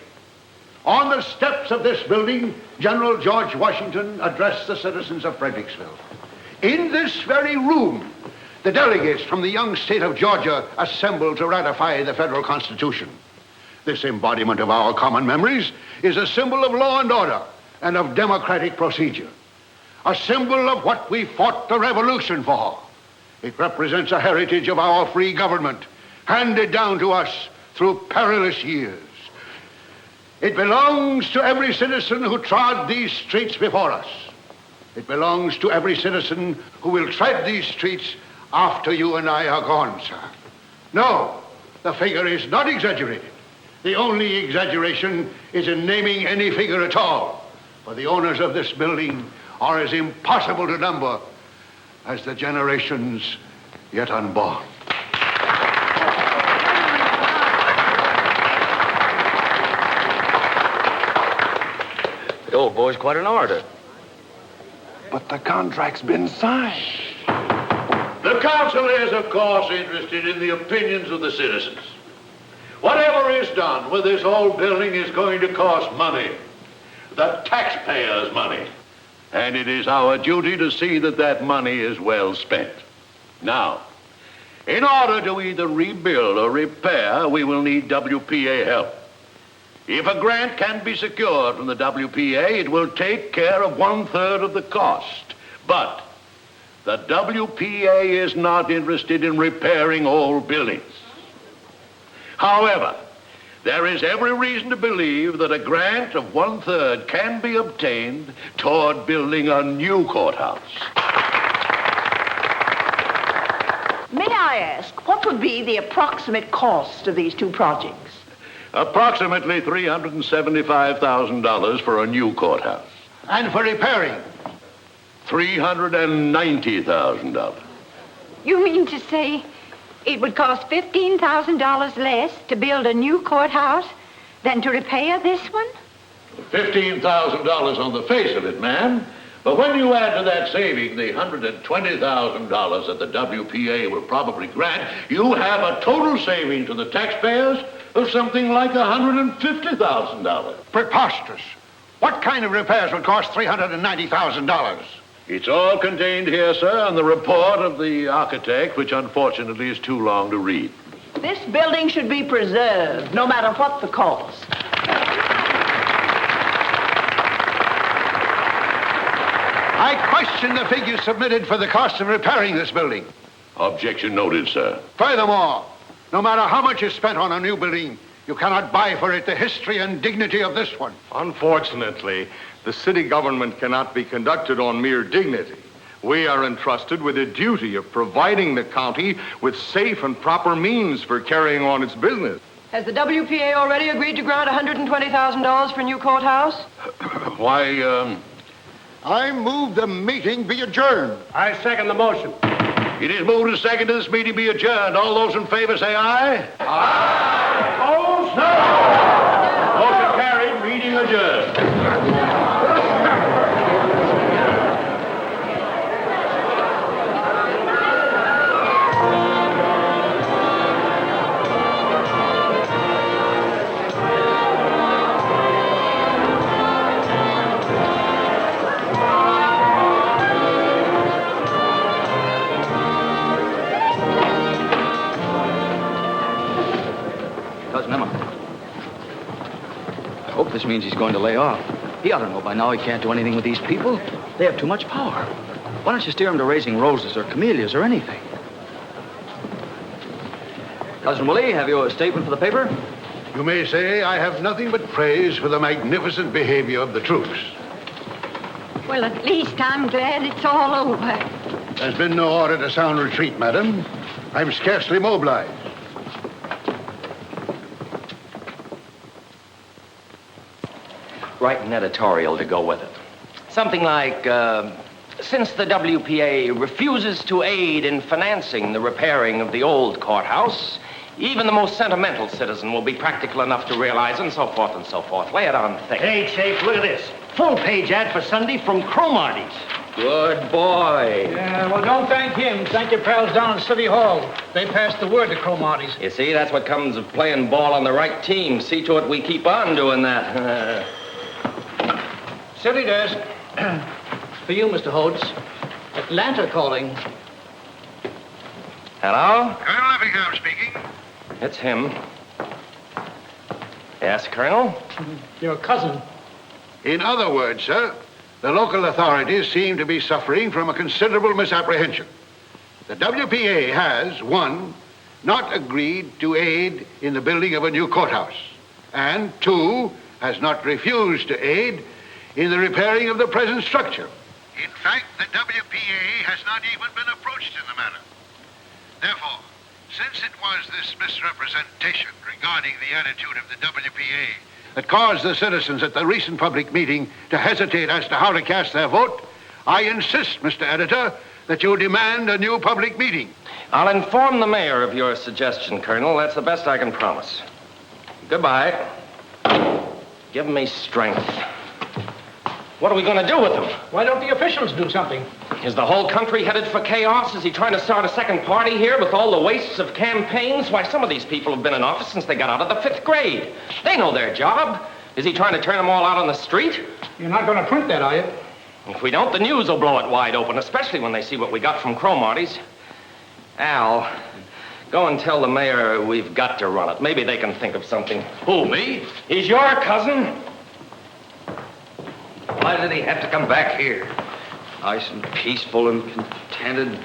On the steps of this building, General George Washington addressed the citizens of Fredericksville. In this very room, the delegates from the young state of Georgia assembled to ratify the federal Constitution. This embodiment of our common memories is a symbol of law and order and of democratic procedure. A symbol of what we fought the revolution for. It represents a heritage of our free government, handed down to us through perilous years. It belongs to every citizen who trod these streets before us. It belongs to every citizen who will tread these streets after you and I are gone, sir. No, the figure is not exaggerated. The only exaggeration is in naming any figure at all, for the owners of this building are as impossible to number as the generations yet unborn. The old boy's quite an orator. But the contract's been signed. The council is, of course, interested in the opinions of the citizens. Whatever is done with this old building is going to cost money. The taxpayers' money. And it is our duty to see that that money is well spent. Now, in order to either rebuild or repair, we will need WPA help. If a grant can be secured from the WPA, it will take care of 1/3 of the cost. But the WPA is not interested in repairing old buildings. However, there is every reason to believe that a grant of 1/3 can be obtained toward building a new courthouse. May I ask, what would be the approximate cost of these two projects? Approximately $375,000 for a new courthouse. And for repairing? $390,000. You mean to say it would cost $15,000 less to build a new courthouse than to repair this one? $15,000 on the face of it, ma'am. But when you add to that saving the $120,000 that the WPA will probably grant, you have a total saving to the taxpayers of something like $150,000. Preposterous. What kind of repairs would cost $390,000? It's all contained here, sir, in the report of the architect, which unfortunately is too long to read. This building should be preserved, no matter what the cost. I question the figures submitted for the cost of repairing this building. Objection noted, sir. Furthermore, no matter how much is spent on a new building, you cannot buy for it the history and dignity of this one. Unfortunately, the city government cannot be conducted on mere dignity. We are entrusted with a duty of providing the county with safe and proper means for carrying on its business. Has the WPA already agreed to grant $120,000 for a new courthouse? Why, I move the meeting be adjourned. I second the motion. It is moved and seconded this meeting be adjourned. All those in favor say aye. Aye. Opposed? No. Motion carried. Meeting adjourned. Cousin Emma. I hope this means he's going to lay off. He ought to know by now he can't do anything with these people. They have too much power. Why don't you steer him to raising roses or camellias or anything? Cousin Willie, have you a statement for the paper? You may say I have nothing but praise for the magnificent behavior of the troops. Well, at least I'm glad it's all over. There's been no order to sound retreat, madam. I'm scarcely mobilized. Write an editorial to go with it. Something like, since the WPA refuses to aid in financing the repairing of the old courthouse, even the most sentimental citizen will be practical enough to realize, and so forth and so forth. Lay it on thick. Hey, Chief, look at this. Full-page ad for Sunday from Cromarty's. Good boy. Yeah, well, don't thank him. Thank your pals down at City Hall. They passed the word to Cromarty's. You see, that's what comes of playing ball on the right team. See to it we keep on doing that. City desk. For you, Mr. Holtz. Atlanta calling. Hello? Colonel Effingham speaking. It's him. Yes, Colonel? Your cousin. In other words, sir, the local authorities seem to be suffering from a considerable misapprehension. The WPA has, 1, not agreed to aid in the building of a new courthouse, and 2, has not refused to aid in the repairing of the present structure. In fact, the WPA has not even been approached in the matter. Therefore, since it was this misrepresentation regarding the attitude of the WPA that caused the citizens at the recent public meeting to hesitate as to how to cast their vote, I insist, Mr. Editor, that you demand a new public meeting. I'll inform the mayor of your suggestion, Colonel. That's the best I can promise. Goodbye. Give me strength. What are we going to do with them? Why don't the officials do something? Is the whole country headed for chaos? Is he trying to start a second party here with all the wastes of campaigns? Why, some of these people have been in office since they got out of the 5th grade. They know their job. Is he trying to turn them all out on the street? You're not going to print that, are you? If we don't, the news will blow it wide open, especially when they see what we got from Cromarty's. Al, go and tell the mayor we've got to run it. Maybe they can think of something. Who, me? He's your cousin. Why did he have to come back here? Nice and peaceful and contented.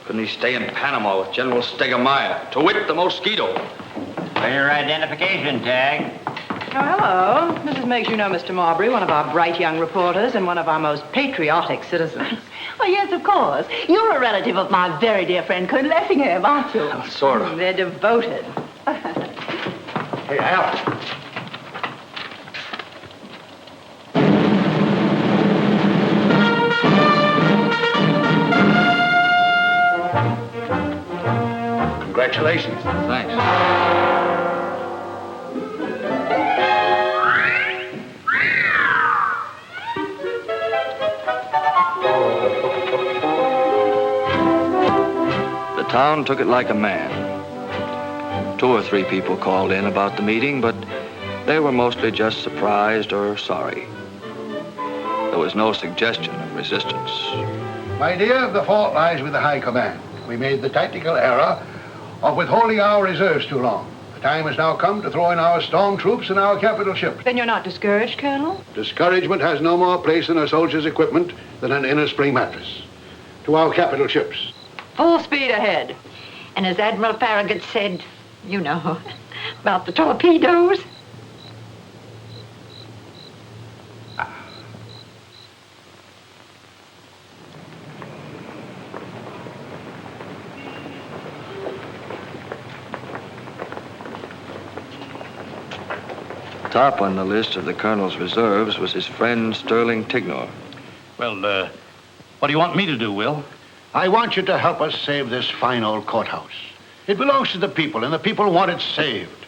Couldn't he stay in Panama with General Stegemeyer? To wit, the mosquito. For your identification tag. Oh, hello. Mrs. Meggs, you know Mr. Marbury, one of our bright young reporters and one of our most patriotic citizens. Oh, yes, of course. You're a relative of my very dear friend, Colonel Effingham, aren't you? Sort of. They're devoted. Hey, Al. Congratulations. Thanks. The town took it like a man. 2 or 3 people called in about the meeting, but they were mostly just surprised or sorry. There was no suggestion of resistance. My dear, the fault lies with the High Command. We made the tactical error of withholding our reserves too long. The time has now come to throw in our storm troops and our capital ships. Then you're not discouraged, Colonel? Discouragement has no more place in a soldier's equipment than an inner spring mattress. To our capital ships. Full speed ahead. And as Admiral Farragut said, you know, about the torpedoes. Top on the list of the colonel's reserves was his friend Sterling Tignor. Well, what do you want me to do, Will? I want you to help us save this fine old courthouse. It belongs to the people, and the people want it saved.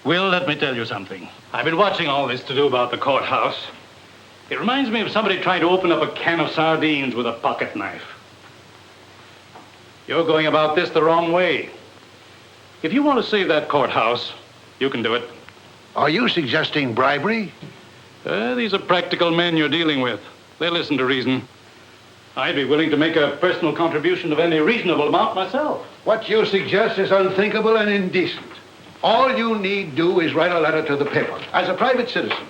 Will, let me tell you something. I've been watching all this to do about the courthouse. It reminds me of somebody trying to open up a can of sardines with a pocket knife. You're going about this the wrong way. If you want to save that courthouse, you can do it. Are you suggesting bribery? These are practical men you're dealing with. They listen to reason. I'd be willing to make a personal contribution of any reasonable amount myself. What you suggest is unthinkable and indecent. All you need do is write a letter to the paper, as a private citizen,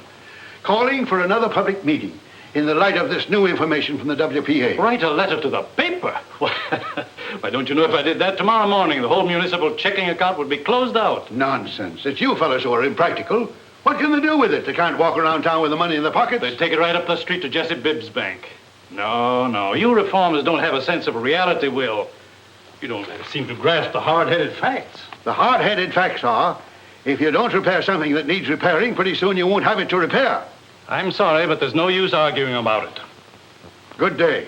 calling for another public meeting in the light of this new information from the WPA. Write a letter to the paper? Why, don't you know if I did that tomorrow morning, the whole municipal checking account would be closed out? Nonsense. It's you fellas who are impractical. What can they do with it? They can't walk around town with the money in their pockets. They'd take it right up the street to Jesse Bibb's bank. No. You reformers don't have a sense of reality, Will. You don't seem to grasp the hard-headed facts. The hard-headed facts are, if you don't repair something that needs repairing, pretty soon you won't have it to repair. I'm sorry, but there's no use arguing about it. Good day.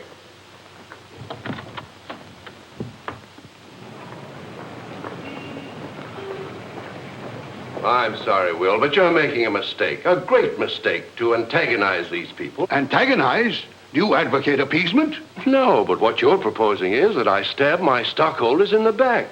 I'm sorry, Will, but you're making a mistake. A great mistake to antagonize these people. Antagonize? Do you advocate appeasement? No, but what you're proposing is that I stab my stockholders in the back.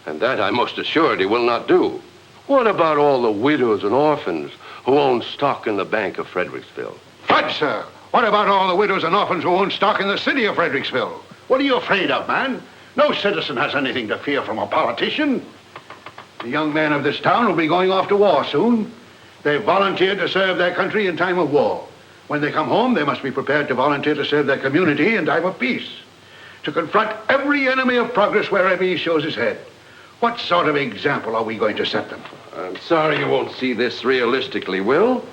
And that I most assuredly will not do. What about all the widows and orphans who own stock in the Bank of Fredericksville? Fudge, sir. What about all the widows and orphans who own stock in the city of Fredericksville? What are you afraid of, man? No citizen has anything to fear from a politician. The young men of this town will be going off to war soon. They've volunteered to serve their country in time of war. When they come home, they must be prepared to volunteer to serve their community in time of peace. To confront every enemy of progress wherever he shows his head. What sort of example are we going to set them? I'm sorry you won't see this realistically, Will.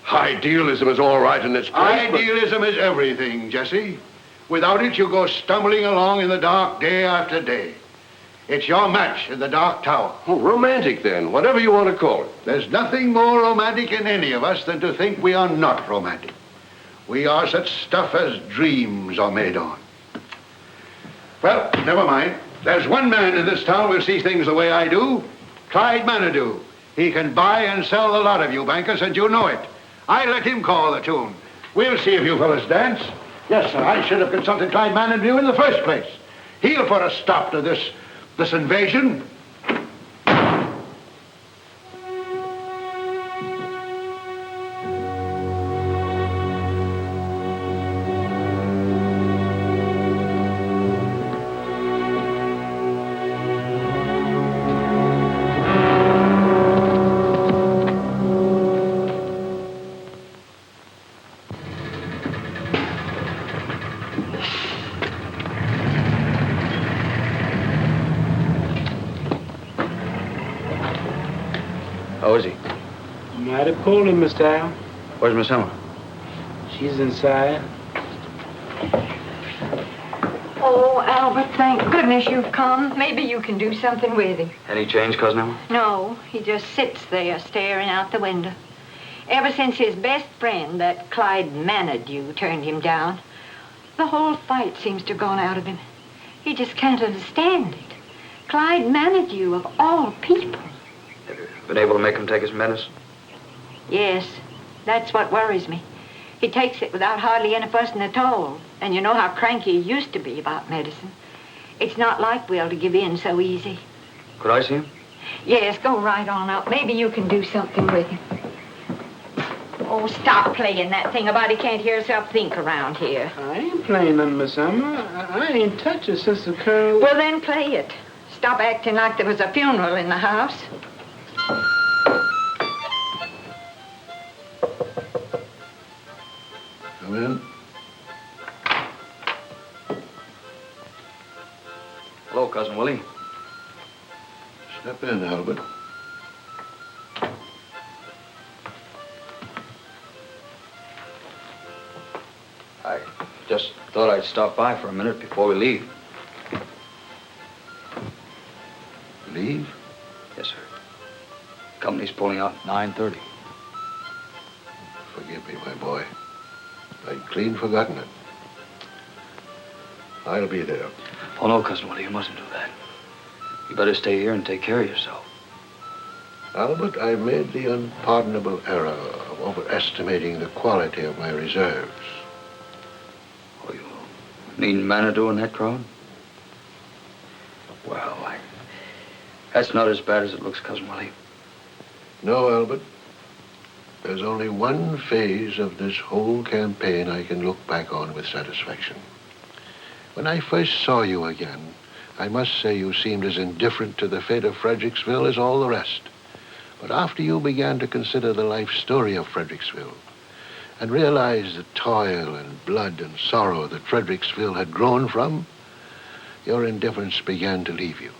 Idealism is all right in its place, Idealism is everything, Jesse. Without it, you go stumbling along in the dark day after day. It's your match in the Dark Tower. Oh, romantic, then, whatever you want to call it. There's nothing more romantic in any of us than to think we are not romantic. We are such stuff as dreams are made on. Well, never mind. There's one man in this town who sees things the way I do. Clyde Manadoo. He can buy and sell the lot of you bankers, and you know it. I let him call the tune. We'll see if you fellas dance. Yes, sir, I should have consulted Clyde Manadoo in the first place. He'll put a stop to this invasion. How is he? Mighty poorly, Mr. Al. Where's Miss Emma? She's inside. Oh, Albert, thank goodness you've come. Maybe you can do something with him. Any change, Cousin Emma? No, he just sits there staring out the window. Ever since his best friend, that Clyde Manadue, turned him down, the whole fight seems to have gone out of him. He just can't understand it. Clyde Manadue, of all people. Have you been able to make him take his medicine? Yes, that's what worries me. He takes it without hardly any fussing at all. And you know how cranky he used to be about medicine. It's not like Will to give in so easy. Could I see him? Yes, go right on up. Maybe you can do something with him. Oh, stop playing that thing about he can't hear himself think around here. I ain't playing none, Miss Emma. I ain't touched it since the colonel... Well, then play it. Stop acting like there was a funeral in the house. Come in. Hello, Cousin Willie. Step in, Albert. I just thought I'd stop by for a minute before we leave. Leave? Yes, sir. Company's pulling out at 9:30. Forgive me, my boy. I'd clean forgotten it. I'll be there. Oh, no, Cousin Willie, you mustn't do that. You better stay here and take care of yourself. Albert, I made the unpardonable error of overestimating the quality of my reserves. Oh, you mean Manadue in that crowd? Well, that's not as bad as it looks, Cousin Willie. No, Albert. There's only one phase of this whole campaign I can look back on with satisfaction. When I first saw you again, I must say you seemed as indifferent to the fate of Fredericksville as all the rest. But after you began to consider the life story of Fredericksville and realized the toil and blood and sorrow that Fredericksville had grown from, your indifference began to leave you,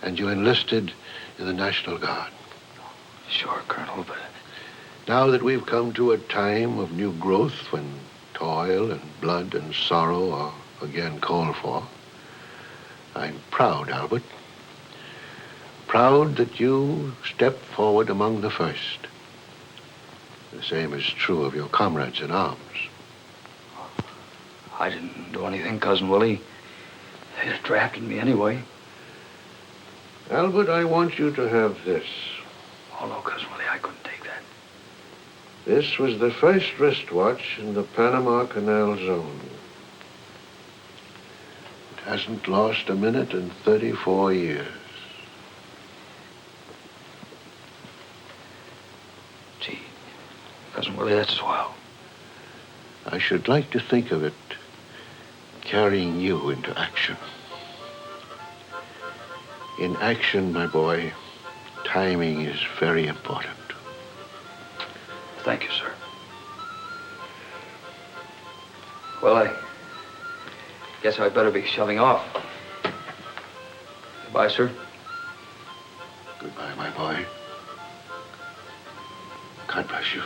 and you enlisted in the National Guard. Sure, Colonel, but... Now that we've come to a time of new growth when toil and blood and sorrow are again called for, I'm proud, Albert. Proud that you stepped forward among the first. The same is true of your comrades in arms. I didn't do anything, Cousin Willie. They just drafted me anyway. Albert, I want you to have this. Oh, no, Cousin Willie, I couldn't take that. This was the first wristwatch in the Panama Canal Zone. It hasn't lost a minute in 34 years. Gee, Cousin Willie, that's swell. I should like to think of it carrying you into action. In action, my boy, timing is very important. Thank you, sir. Well, I guess I'd better be shoving off. Goodbye, sir. Goodbye, my boy. God bless you.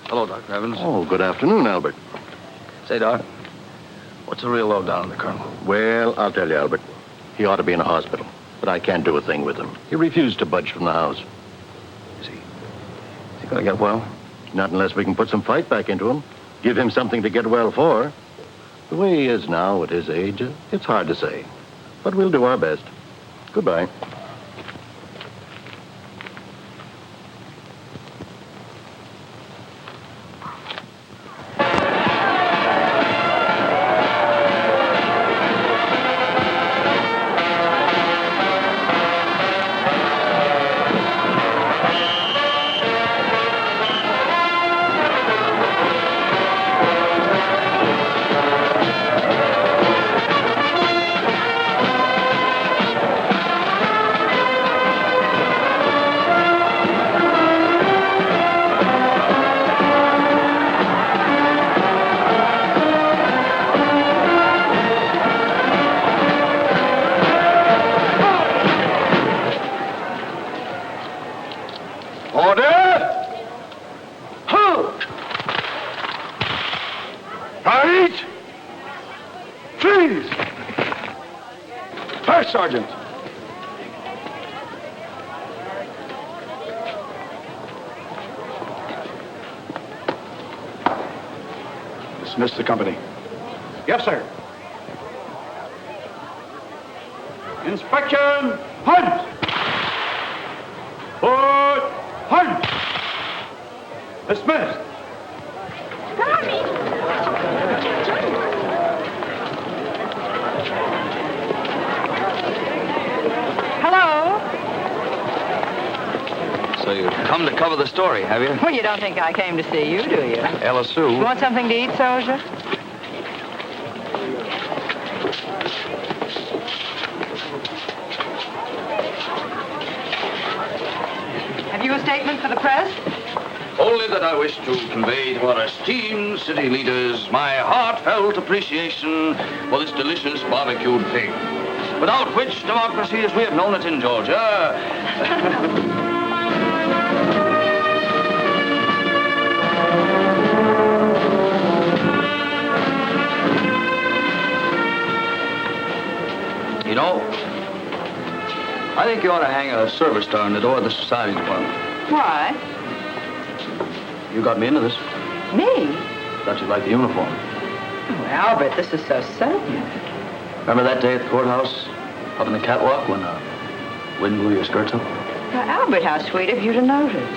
Hello, Dr. Evans. Oh, good afternoon, Albert. Say, Doc, what's the real lowdown on the Colonel? Well, I'll tell you, Albert. He ought to be in a hospital, but I can't do a thing with him. He refused to budge from the house. Is he gonna get well? Not unless we can put some fight back into him. Give him something to get well for. The way he is now at his age, it's hard to say. But we'll do our best. Goodbye. Right! Freeze! First Sergeant. Dismiss the company. Yes, sir. Inspection, hunt! Put, hunt! Dismissed. Hello? So you've come to cover the story, have you? Well, you don't think I came to see you, do you? Ella Sue. You want something to eat, soldier? Have you a statement for the press? Only that I wish to convey to our esteemed city leaders my heartfelt appreciation for this delicious barbecued pig, without which democracy as we have known it in Georgia. You know, I think you ought to hang a service star on the door of the society department. Why? You got me into this. Me? Thought you'd like the uniform. Oh, Albert, this is so sudden. Remember that day at the courthouse, up in the catwalk, when the wind blew your skirts up? Now, Albert, how sweet of you to notice.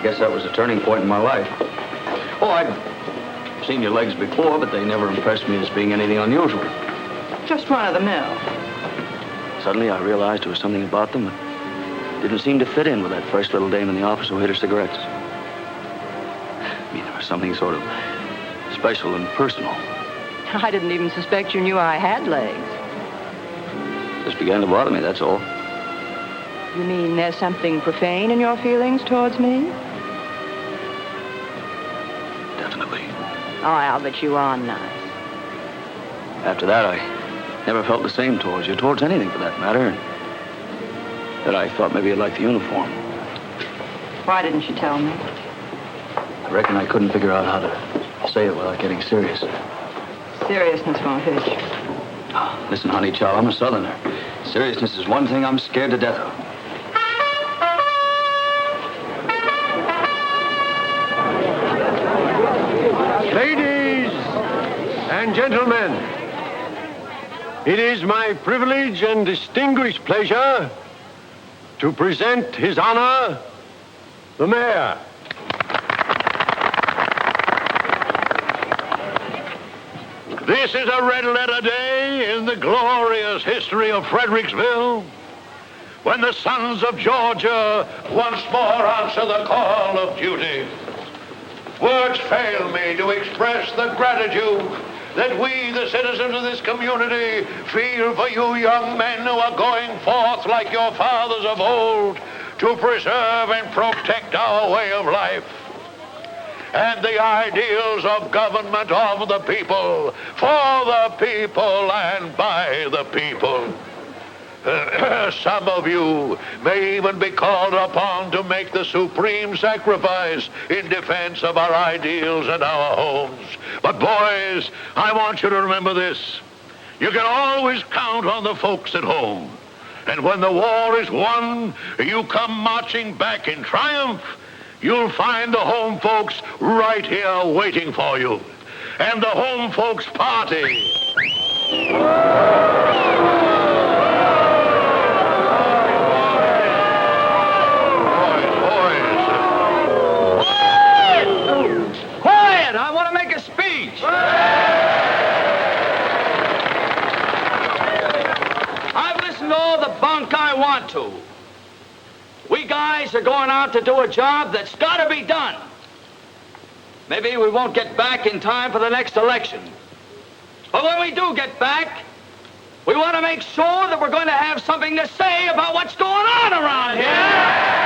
Guess that was a turning point in my life. Oh, I'd seen your legs before, but they never impressed me as being anything unusual. Just run of the mill. Suddenly, I realized there was something about them that didn't seem to fit in with that fresh little dame in the office who hid her cigarettes. I mean, there was something sort of special and personal. I didn't even suspect you knew I had legs. Just began to bother me, that's all. You mean there's something profane in your feelings towards me? Definitely. Oh, Albert, you are nice. After that, I never felt the same towards you, towards anything for that matter. That I thought maybe you'd like the uniform. Why didn't you tell me? I reckon I couldn't figure out how to say it without getting serious. Seriousness won't hurt you. Oh, listen, honey child, I'm a Southerner. Seriousness is one thing I'm scared to death of. Ladies and gentlemen, it is my privilege and distinguished pleasure to present His Honor, the Mayor. This is a red letter day in the glorious history of Fredericksville, when the sons of Georgia once more answer the call of duty. Words fail me to express the gratitude that we, the citizens of this community, feel for you young men who are going forth like your fathers of old to preserve and protect our way of life and the ideals of government of the people, for the people and by the people. Some of you may even be called upon to make the supreme sacrifice in defense of our ideals and our homes. But boys, I want you to remember this. You can always count on the folks at home. And when the war is won, you come marching back in triumph, you'll find the home folks right here waiting for you. And the home folks party. Quiet! I want to make a speech. I've listened to all the bunk I want to. We guys are going out to do a job that's got to be done. Maybe we won't get back in time for the next election. But when we do get back, we want to make sure that we're going to have something to say about what's going on around here.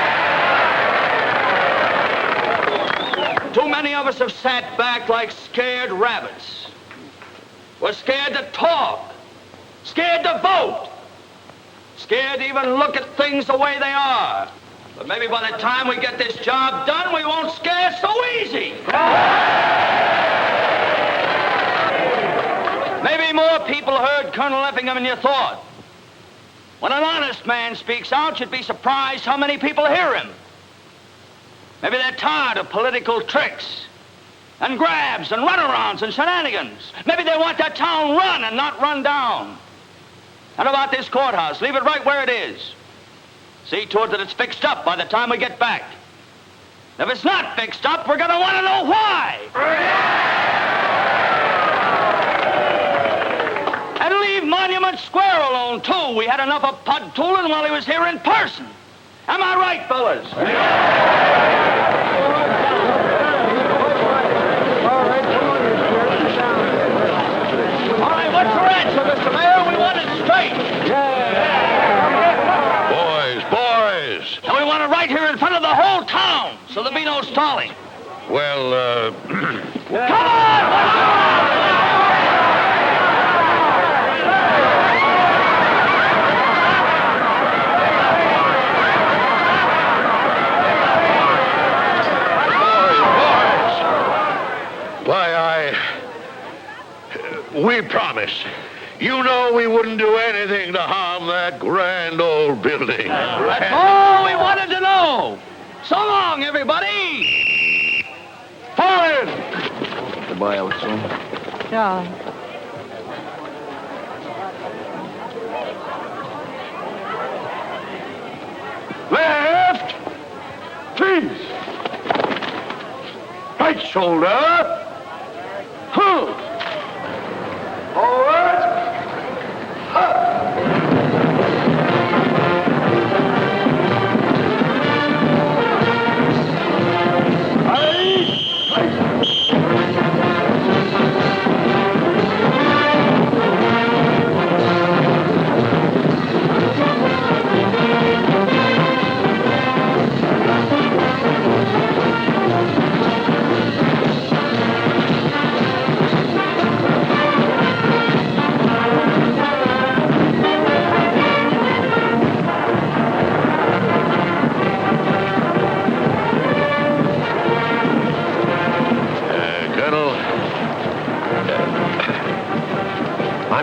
Too many of us have sat back like scared rabbits. We're scared to talk, scared to vote, scared to even look at things the way they are. But maybe by the time we get this job done, we won't scare so easy. more people heard Colonel Effingham than you thought. When an honest man speaks out, you'd be surprised how many people hear him. Maybe they're tired of political tricks and grabs and runarounds and shenanigans. Maybe they want that town run and not run down. And about this courthouse, leave it right where it is. See to it that it's fixed up by the time we get back. If it's not fixed up, we're gonna want to know why. And leave Monument Square alone, too. We had enough of pud tooling while he was here in person. Am I right, fellas? All right, what's your answer, Mr. Mayor? We want it straight. Boys. And we want it right here in front of the whole town, so there'll be no stalling. Well, Come on! we promised. You know we wouldn't do anything to harm that grand old building. That's all we wanted to know. So long, everybody. Forward. Goodbye, Elson. Darling. Left. Please. Right shoulder. Forward.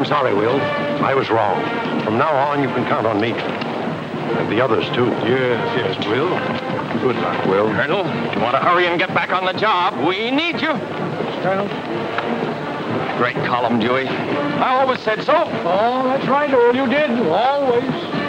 I'm sorry, Will. I was wrong. From now on, you can count on me. And the others, too. Yes, Will. Good luck, Will. Colonel, you want to hurry and get back on the job? We need you. Colonel? Great column, Dewey. I always said so. Oh, that's right, Earl. You did. Always.